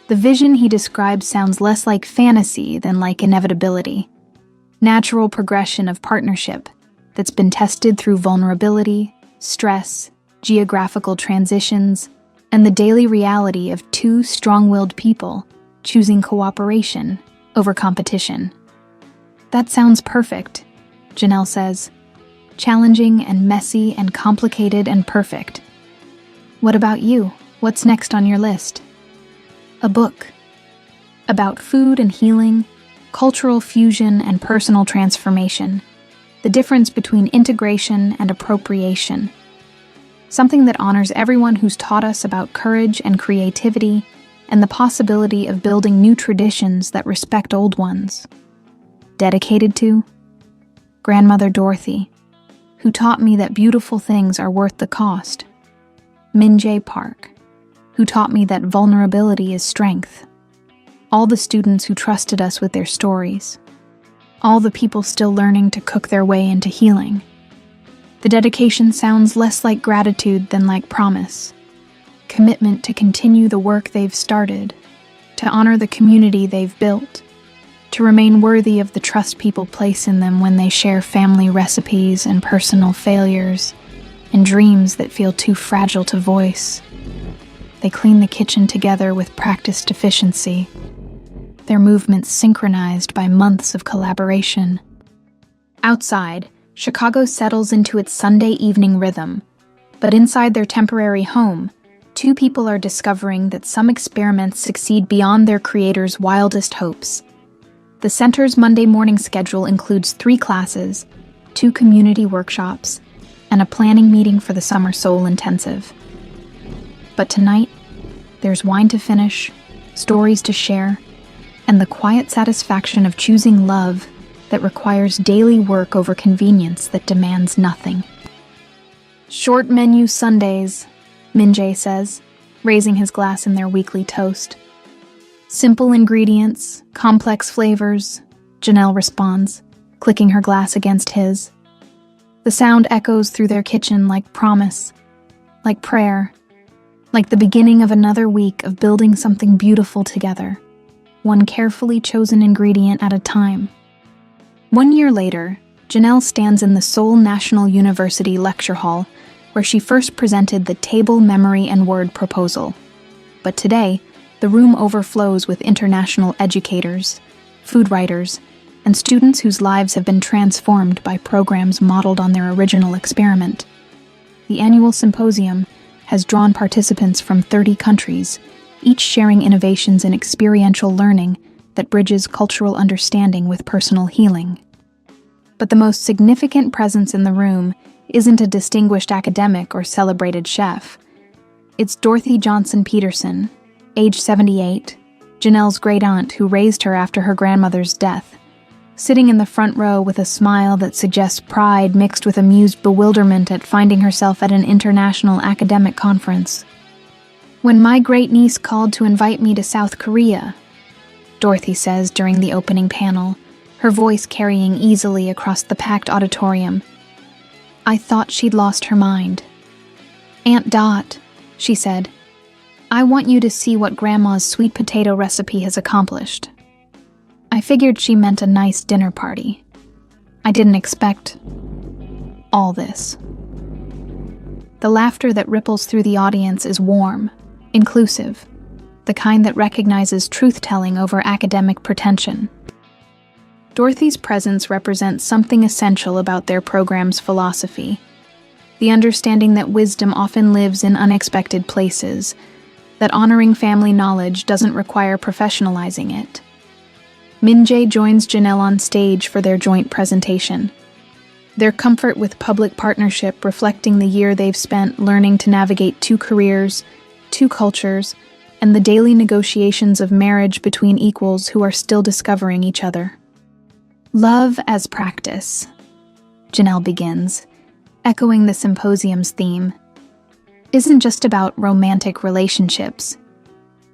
The vision he describes sounds less like fantasy than like inevitability. Natural progression of partnership that's been tested through vulnerability, stress, geographical transitions, and the daily reality of two strong-willed people choosing cooperation over competition. That sounds perfect, Janelle says. Challenging and messy and complicated and perfect. What about you? What's next on your list? A book. About food and healing, cultural fusion and personal transformation. The difference between integration and appropriation. Something that honors everyone who's taught us about courage and creativity and the possibility of building new traditions that respect old ones. Dedicated to Grandmother Dorothy, who taught me that beautiful things are worth the cost. Min-jae Park, who taught me that vulnerability is strength. All the students who trusted us with their stories. All the people still learning to cook their way into healing. The dedication sounds less like gratitude than like promise. Commitment to continue the work they've started, to honor the community they've built, to remain worthy of the trust people place in them when they share family recipes and personal failures, and dreams that feel too fragile to voice. They clean the kitchen together with practiced efficiency, their movements synchronized by months of collaboration. Outside, Chicago settles into its Sunday evening rhythm, but inside their temporary home, two people are discovering that some experiments succeed beyond their creators' wildest hopes. The center's Monday morning schedule includes 3 classes, 2 community workshops, and a planning meeting for the Summer Soul Intensive. But tonight, there's wine to finish, stories to share, and the quiet satisfaction of choosing love that requires daily work over convenience that demands nothing. Short menu Sundays, Min-jae says, raising his glass in their weekly toast. Simple ingredients, complex flavors, Janelle responds, clicking her glass against his. The sound echoes through their kitchen like promise, like prayer, like the beginning of another week of building something beautiful together, one carefully chosen ingredient at a time. 1 year later, Janelle stands in the Seoul National University lecture hall, where she first presented the Table, Memory, and Word proposal. But today, the room overflows with international educators, food writers, and students whose lives have been transformed by programs modeled on their original experiment. The annual symposium has drawn participants from 30 countries, each sharing innovations in experiential learning that bridges cultural understanding with personal healing. But the most significant presence in the room isn't a distinguished academic or celebrated chef. It's Dorothy Johnson Peterson, age 78, Janelle's great-aunt who raised her after her grandmother's death, sitting in the front row with a smile that suggests pride mixed with amused bewilderment at finding herself at an international academic conference. "When my great-niece called to invite me to South Korea," Dorothy says during the opening panel, her voice carrying easily across the packed auditorium, "I thought she'd lost her mind. Aunt Dot," she said, "I want you to see what Grandma's sweet potato recipe has accomplished." I figured she meant a nice dinner party. I didn't expect all this. The laughter that ripples through the audience is warm, inclusive, the kind that recognizes truth-telling over academic pretension. Dorothy's presence represents something essential about their program's philosophy, the understanding that wisdom often lives in unexpected places, that honoring family knowledge doesn't require professionalizing it. Min-jae joins Janelle on stage for their joint presentation, their comfort with public partnership reflecting the year they've spent learning to navigate two careers, two cultures, and the daily negotiations of marriage between equals who are still discovering each other. "Love as practice," Janelle begins, echoing the symposium's theme, "isn't just about romantic relationships.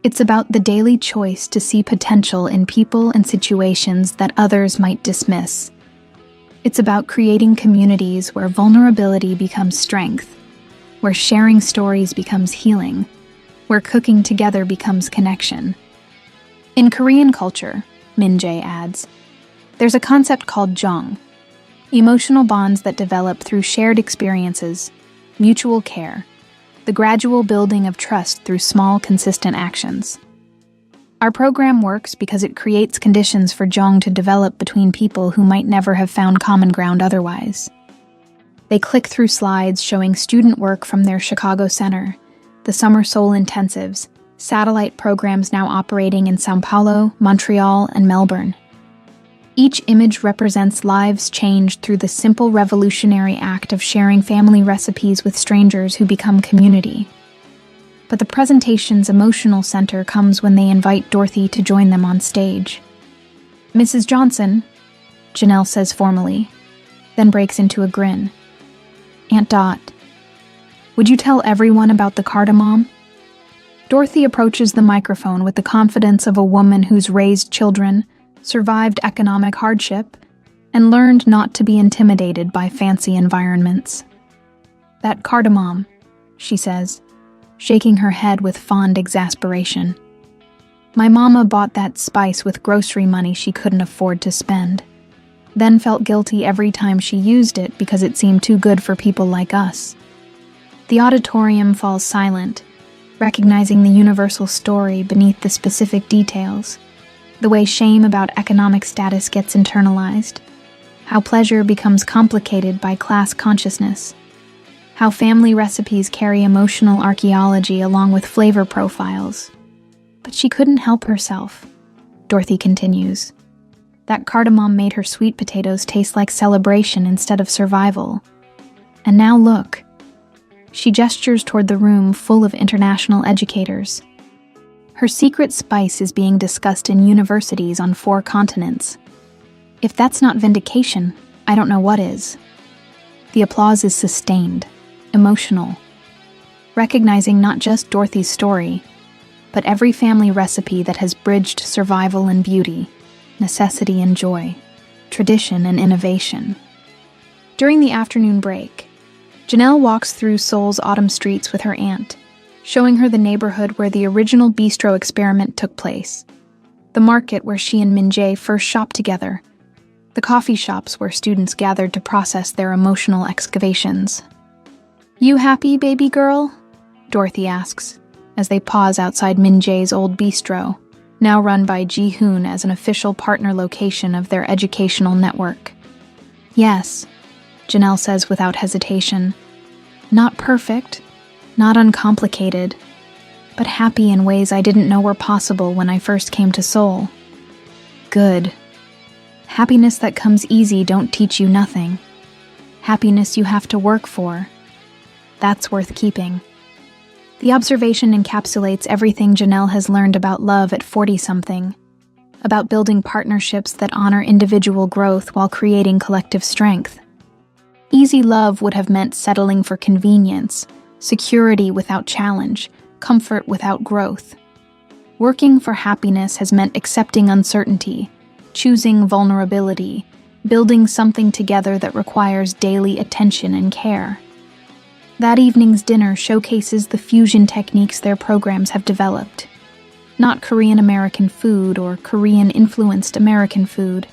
It's about the daily choice to see potential in people and situations that others might dismiss. It's about creating communities where vulnerability becomes strength, where sharing stories becomes healing, where cooking together becomes connection." In Korean culture, Min-jae adds, there's a concept called jong, emotional bonds that develop through shared experiences, mutual care, the gradual building of trust through small, consistent actions. Our program works because it creates conditions for jong to develop between people who might never have found common ground otherwise. They click through slides showing student work from their Chicago Center, the Summer Soul Intensives, satellite programs now operating in São Paulo, Montreal, and Melbourne. Each image represents lives changed through the simple revolutionary act of sharing family recipes with strangers who become community. But the presentation's emotional center comes when they invite Dorothy to join them on stage. "Mrs. Johnson," Janelle says formally, then breaks into a grin. "Aunt Dot, would you tell everyone about the cardamom?" Dorothy approaches the microphone with the confidence of a woman who's raised children, survived economic hardship, and learned not to be intimidated by fancy environments. "That cardamom," she says, shaking her head with fond exasperation. "My mama bought that spice with grocery money she couldn't afford to spend, then felt guilty every time she used it because it seemed too good for people like us." The auditorium falls silent, recognizing the universal story beneath the specific details. The way shame about economic status gets internalized, how pleasure becomes complicated by class consciousness, how family recipes carry emotional archaeology along with flavor profiles. "But she couldn't help herself," Dorothy continues. "That cardamom made her sweet potatoes taste like celebration instead of survival. And now look." She gestures toward the room full of international educators. Her secret spice is being discussed in universities on 4 continents. If that's not vindication, I don't know what is. The applause is sustained, emotional, recognizing not just Dorothy's story, but every family recipe that has bridged survival and beauty, necessity and joy, tradition and innovation. During the afternoon break, Janelle walks through Seoul's autumn streets with her aunt, showing her the neighborhood where the original bistro experiment took place, the market where she and Min-jae first shopped together, the coffee shops where students gathered to process their emotional excavations. "You happy, baby girl?" Dorothy asks, as they pause outside Min-jae's old bistro, now run by Ji-hoon as an official partner location of their educational network. "Yes," Janelle says without hesitation. "Not perfect, not uncomplicated, but happy in ways I didn't know were possible when I first came to Seoul." "Good. Happiness that comes easy don't teach you nothing. Happiness you have to work for. That's worth keeping." The observation encapsulates everything Janelle has learned about love at 40-something, about building partnerships that honor individual growth while creating collective strength. Easy love would have meant settling for convenience, security without challenge, comfort without growth. Working for happiness has meant accepting uncertainty, choosing vulnerability, building something together that requires daily attention and care. That evening's dinner showcases the fusion techniques their programs have developed. Not Korean-American food or Korean-influenced American food,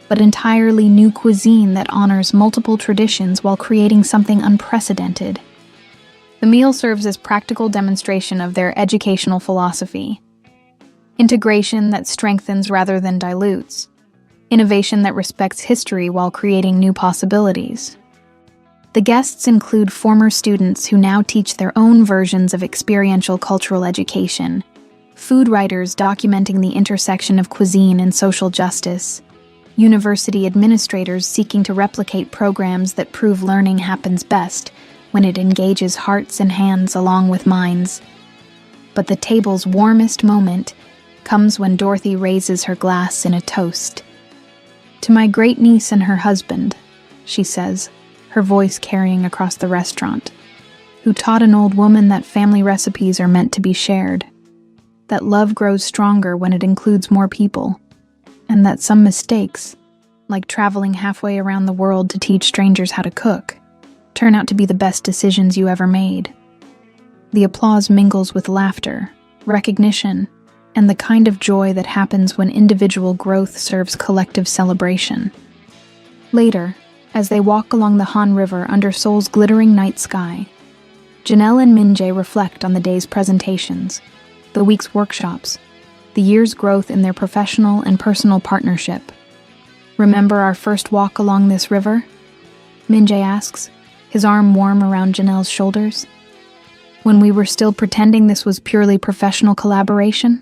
but entirely new cuisine that honors multiple traditions while creating something unprecedented. The meal serves as practical demonstration of their educational philosophy. Integration that strengthens rather than dilutes. Innovation that respects history while creating new possibilities. The guests include former students who now teach their own versions of experiential cultural education, food writers documenting the intersection of cuisine and social justice, university administrators seeking to replicate programs that prove learning happens best when it engages hearts and hands along with minds. But the table's warmest moment comes when Dorothy raises her glass in a toast. "To my great niece and her husband," she says, her voice carrying across the restaurant, "who taught an old woman that family recipes are meant to be shared, that love grows stronger when it includes more people, and that some mistakes, like traveling halfway around the world to teach strangers how to cook, turn out to be the best decisions you ever made." The applause mingles with laughter, recognition, and the kind of joy that happens when individual growth serves collective celebration. Later, as they walk along the Han River under Seoul's glittering night sky, Janelle and Min-jae reflect on the day's presentations, the week's workshops, the year's growth in their professional and personal partnership. "Remember our first walk along this river?" Min-jae asks, his arm warm around Janelle's shoulders. "When we were still pretending this was purely professional collaboration?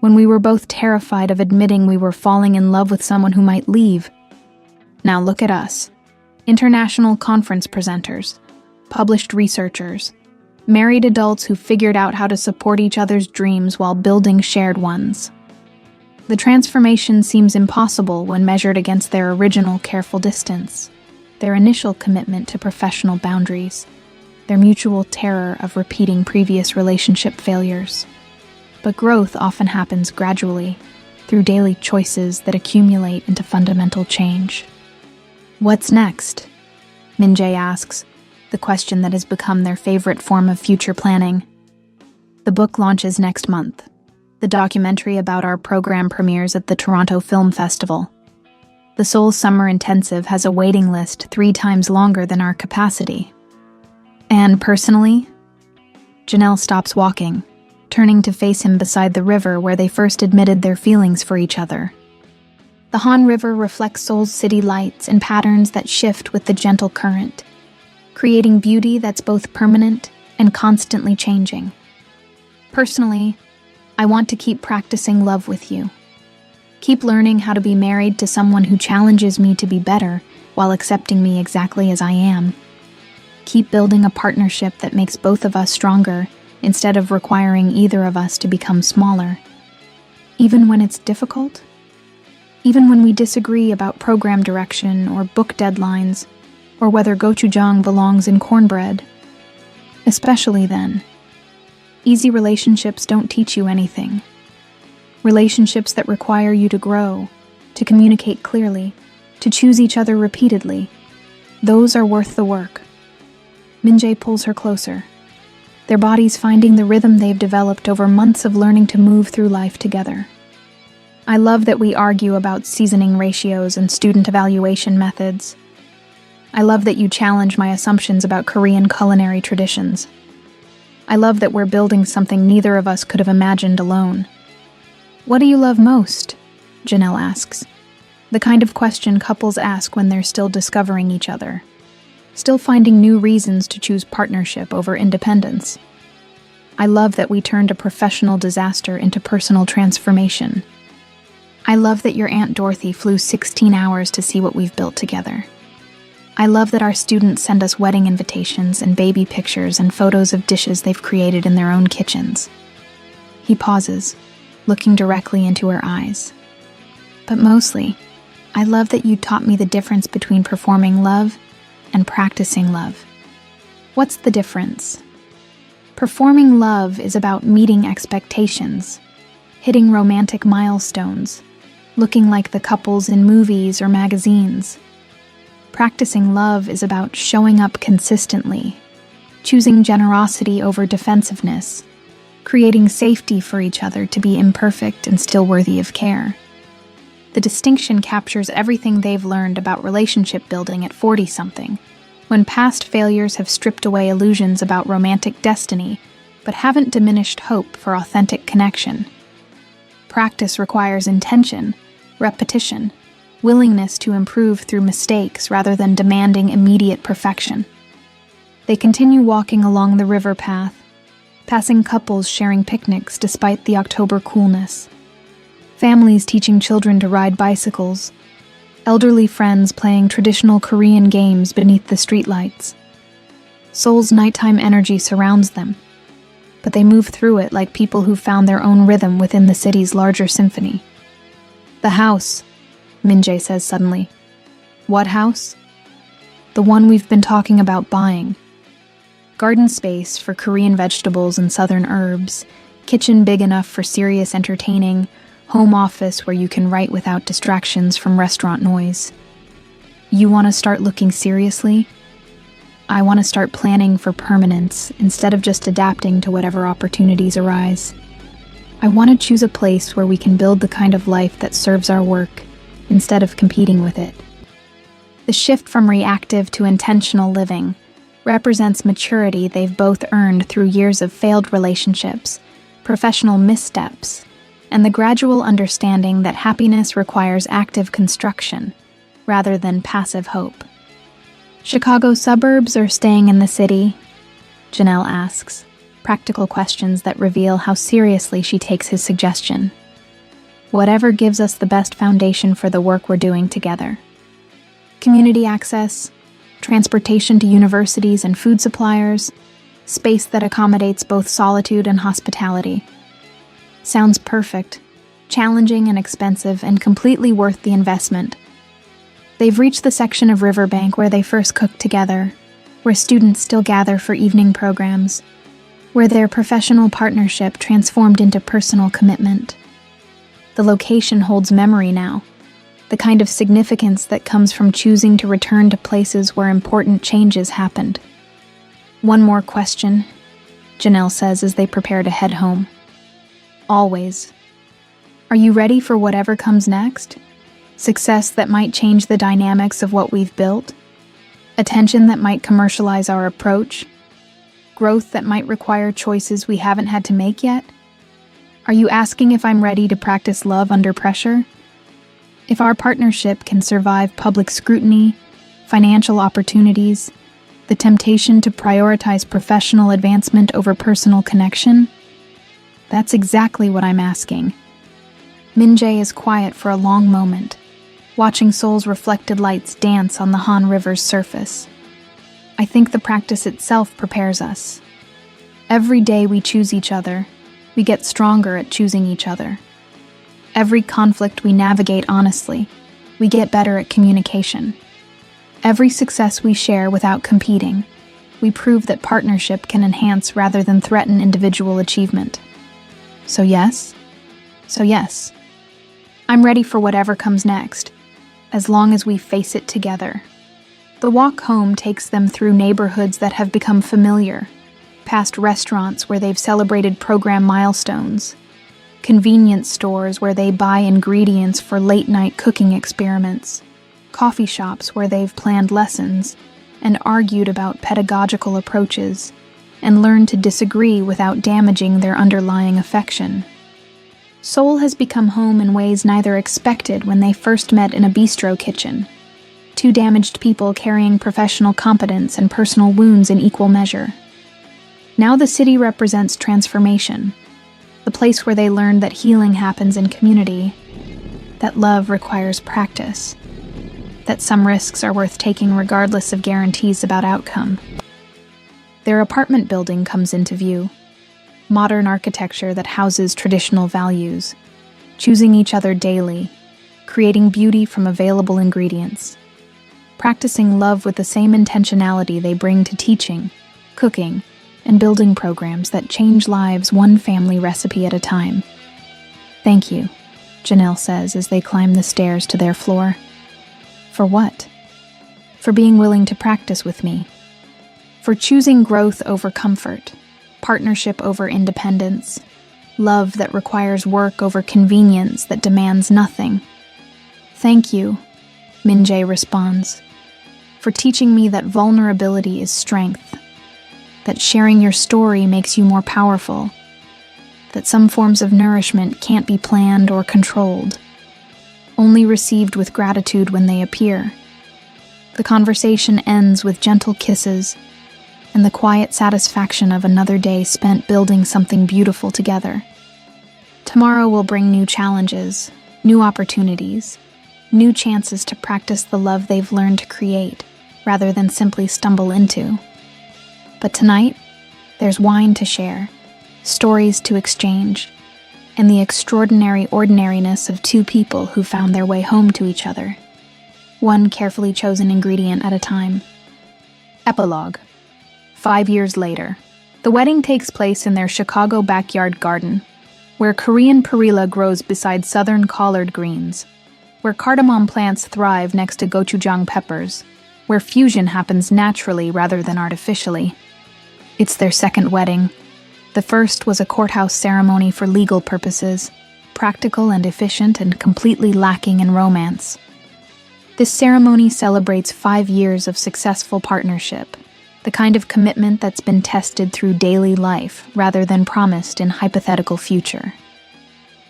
When we were both terrified of admitting we were falling in love with someone who might leave? Now look at us. International conference presenters, published researchers, married adults who figured out how to support each other's dreams while building shared ones. The transformation seems impossible when measured against their original careful distance, their initial commitment to professional boundaries, their mutual terror of repeating previous relationship failures. But growth often happens gradually, through daily choices that accumulate into fundamental change. "What's next?" Min-jae asks, the question that has become their favorite form of future planning. The book launches next month. The documentary about our program premieres at the Toronto Film Festival. The Seoul Summer Intensive has a waiting list 3 times longer than our capacity. And personally, Janelle stops walking, turning to face him beside the river where they first admitted their feelings for each other. The Han River reflects Seoul's city lights and patterns that shift with the gentle current, creating beauty that's both permanent and constantly changing. Personally, I want to keep practicing love with you. Keep learning how to be married to someone who challenges me to be better while accepting me exactly as I am. Keep building a partnership that makes both of us stronger instead of requiring either of us to become smaller. Even when it's difficult? Even when we disagree about program direction or book deadlines, or whether gochujang belongs in cornbread. Especially then. Easy relationships don't teach you anything. Relationships that require you to grow, to communicate clearly, to choose each other repeatedly, those are worth the work. Min-jae pulls her closer, their bodies finding the rhythm they've developed over months of learning to move through life together. I love that we argue about seasoning ratios and student evaluation methods. I love that you challenge my assumptions about Korean culinary traditions. I love that we're building something neither of us could have imagined alone. "What do you love most?" Janelle asks, the kind of question couples ask when they're still discovering each other, still finding new reasons to choose partnership over independence. I love that we turned a professional disaster into personal transformation. I love that your Aunt Dorothy flew 16 hours to see what we've built together. I love that our students send us wedding invitations and baby pictures and photos of dishes they've created in their own kitchens. He pauses, looking directly into her eyes. But mostly, I love that you taught me the difference between performing love and practicing love. What's the difference? Performing love is about meeting expectations, hitting romantic milestones, looking like the couples in movies or magazines. Practicing love is about showing up consistently, choosing generosity over defensiveness, creating safety for each other to be imperfect and still worthy of care. The distinction captures everything they've learned about relationship building at 40-something, when past failures have stripped away illusions about romantic destiny, but haven't diminished hope for authentic connection. Practice requires intention, repetition, willingness to improve through mistakes rather than demanding immediate perfection. They continue walking along the river path, passing couples sharing picnics despite the October coolness, families teaching children to ride bicycles, elderly friends playing traditional Korean games beneath the streetlights. Seoul's nighttime energy surrounds them, but they move through it like people who found their own rhythm within the city's larger symphony. The house, Min-jae says suddenly. What house? The one we've been talking about buying. Garden space for Korean vegetables and southern herbs, kitchen big enough for serious entertaining, home office where you can write without distractions from restaurant noise. You want to start looking seriously? I want to start planning for permanence instead of just adapting to whatever opportunities arise. I want to choose a place where we can build the kind of life that serves our work, instead of competing with it. The shift from reactive to intentional living represents maturity they've both earned through years of failed relationships, professional missteps, and the gradual understanding that happiness requires active construction rather than passive hope. Chicago suburbs or staying in the city? Janelle asks, practical questions that reveal how seriously she takes his suggestion. Whatever gives us the best foundation for the work we're doing together. Community access, transportation to universities and food suppliers, space that accommodates both solitude and hospitality. Sounds perfect, challenging and expensive, and completely worth the investment. They've reached the section of Riverbank where they first cooked together, where students still gather for evening programs, where their professional partnership transformed into personal commitment. The location holds memory now, the kind of significance that comes from choosing to return to places where important changes happened. One more question, Janelle says as they prepare to head home. Always. Are you ready for whatever comes next? Success that might change the dynamics of what we've built? Attention that might commercialize our approach? Growth that might require choices we haven't had to make yet? Are you asking if I'm ready to practice love under pressure? If our partnership can survive public scrutiny, financial opportunities, the temptation to prioritize professional advancement over personal connection? That's exactly what I'm asking. Min-jae is quiet for a long moment, watching Seoul's reflected lights dance on the Han River's surface. I think the practice itself prepares us. Every day we choose each other, we get stronger at choosing each other. Every conflict we navigate honestly, we get better at communication. Every success we share without competing, we prove that partnership can enhance rather than threaten individual achievement. So yes. I'm ready for whatever comes next, as long as we face it together. The walk home takes them through neighborhoods that have become familiar, past restaurants where they've celebrated program milestones, convenience stores where they buy ingredients for late-night cooking experiments, coffee shops where they've planned lessons and argued about pedagogical approaches, and learned to disagree without damaging their underlying affection. Seoul has become home in ways neither expected when they first met in a bistro kitchen. Two damaged people carrying professional competence and personal wounds in equal measure. Now the city represents transformation, the place where they learned that healing happens in community, that love requires practice. that some risks are worth taking regardless of guarantees about outcome. Their apartment building comes into view, modern architecture that houses traditional values, choosing each other daily, creating beauty from available ingredients, practicing love with the same intentionality they bring to teaching, cooking, and building programs that change lives one family recipe at a time. "Thank you," Janelle says as they climb the stairs to their floor. "For what?" "For being willing to practice with me. For choosing growth over comfort, partnership over independence, love that requires work over convenience that demands nothing." "Thank you," Min-jae responds, "for teaching me that vulnerability is strength, that sharing your story makes you more powerful, that some forms of nourishment can't be planned or controlled, only received with gratitude when they appear." The conversation ends with gentle kisses and the quiet satisfaction of another day spent building something beautiful together. Tomorrow will bring new challenges, new opportunities, new chances to practice the love they've learned to create, rather than simply stumble into. But tonight, there's wine to share, stories to exchange, and the extraordinary ordinariness of two people who found their way home to each other, one carefully chosen ingredient at a time. Epilogue. 5 years later, the wedding takes place in their Chicago backyard garden, where Korean perilla grows beside southern collard greens, where cardamom plants thrive next to gochujang peppers, where fusion happens naturally rather than artificially. It's their second wedding. The first was a courthouse ceremony for legal purposes, practical and efficient and completely lacking in romance. This ceremony celebrates 5 years of successful partnership, the kind of commitment that's been tested through daily life rather than promised in hypothetical future.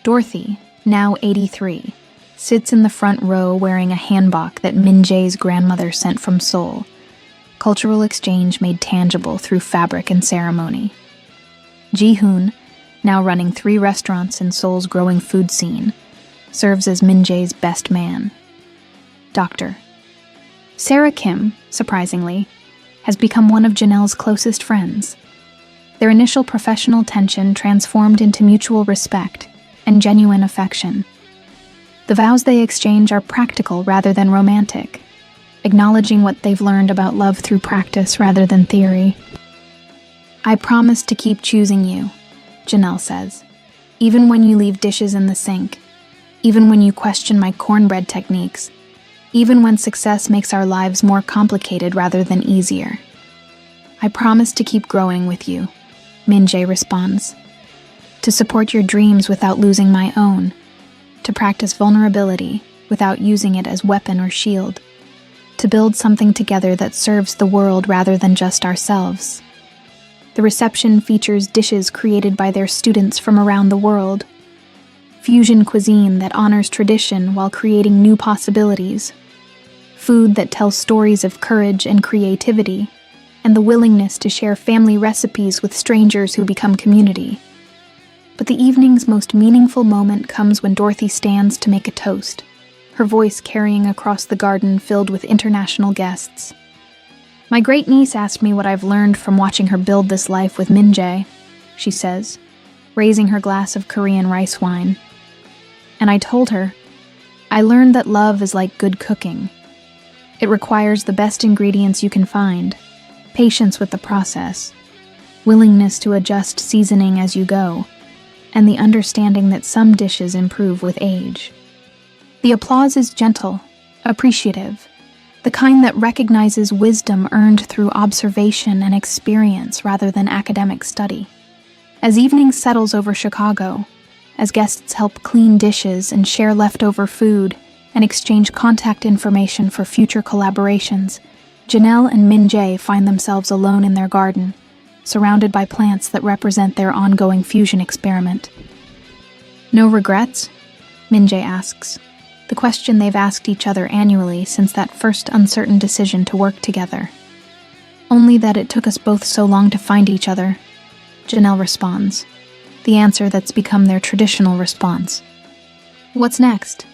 Dorothy, now 83, sits in the front row wearing a hanbok that Min-jae's grandmother sent from Seoul, cultural exchange made tangible through fabric and ceremony. Ji-hoon, now running 3 restaurants in Seoul's growing food scene, serves as Min-jae's best man. Doctor. Sarah Kim, surprisingly, has become one of Janelle's closest friends. Their initial professional tension transformed into mutual respect and genuine affection. The vows they exchange are practical rather than romantic, acknowledging what they've learned about love through practice rather than theory. "I promise to keep choosing you," Janelle says, "even when you leave dishes in the sink, even when you question my cornbread techniques, even when success makes our lives more complicated rather than easier. I promise to keep growing with you," Min-jae responds. "To support your dreams without losing my own. To practice vulnerability without using it as weapon or shield. To build something together that serves the world rather than just ourselves." The reception features dishes created by their students from around the world. Fusion cuisine that honors tradition while creating new possibilities. Food that tells stories of courage and creativity, and the willingness to share family recipes with strangers who become community. But the evening's most meaningful moment comes when Dorothy stands to make a toast, her voice carrying across the garden filled with international guests. "My great-niece asked me what I've learned from watching her build this life with Min-jae," she says, raising her glass of Korean rice wine. "And I told her, I learned that love is like good cooking. It requires the best ingredients you can find, patience with the process, willingness to adjust seasoning as you go, and the understanding that some dishes improve with age." The applause is gentle, appreciative, the kind that recognizes wisdom earned through observation and experience rather than academic study. As evening settles over Chicago, as guests help clean dishes and share leftover food and exchange contact information for future collaborations, Janelle and Min-jae find themselves alone in their garden, surrounded by plants that represent their ongoing fusion experiment. "No regrets?" Min-jae asks, the question they've asked each other annually since that first uncertain decision to work together. "Only that it took us both so long to find each other," Janelle responds, the answer that's become their traditional response. What's next?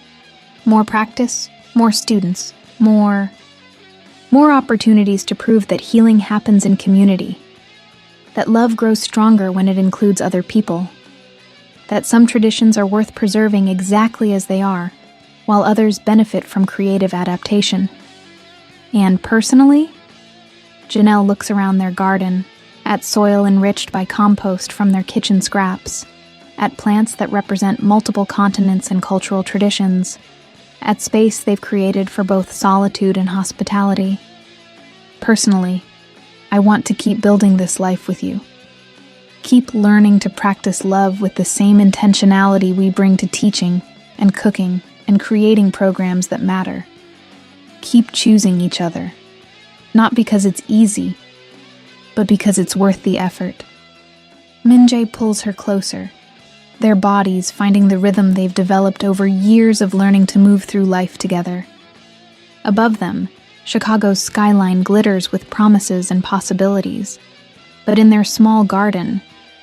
More practice, more students, More opportunities to prove that healing happens in community, that love grows stronger when it includes other people, that some traditions are worth preserving exactly as they are, while others benefit from creative adaptation. And personally, Janelle looks around their garden, at soil enriched by compost from their kitchen scraps, at plants that represent multiple continents and cultural traditions, at space they've created for both solitude and hospitality. Personally, I want to keep building this life with you. Keep learning to practice love with the same intentionality we bring to teaching and cooking and creating programs that matter. Keep choosing each other, not because it's easy, but because it's worth the effort. Min-jae pulls her closer, their bodies finding the rhythm they've developed over years of learning to move through life together. Above them, Chicago's skyline glitters with promises and possibilities. But in their small garden,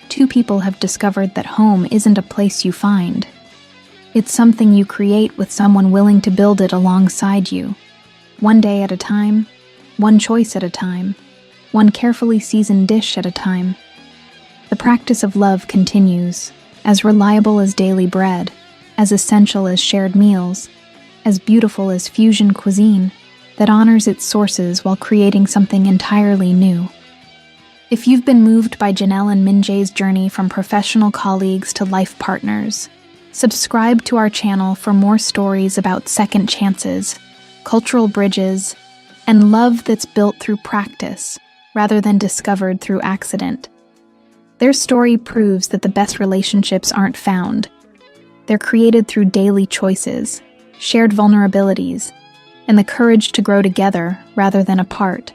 two people have discovered that home isn't a place you find. It's something you create with someone willing to build it alongside you. One day at a time, one choice at a time, one carefully seasoned dish at a time. The practice of love continues, as reliable as daily bread, as essential as shared meals, as beautiful as fusion cuisine that honors its sources while creating something entirely new. If you've been moved by Janelle and Min-jae's journey from professional colleagues to life partners, subscribe to our channel for more stories about second chances, cultural bridges, and love that's built through practice rather than discovered through accident. Their story proves that the best relationships aren't found. They're created through daily choices, shared vulnerabilities, and the courage to grow together rather than apart.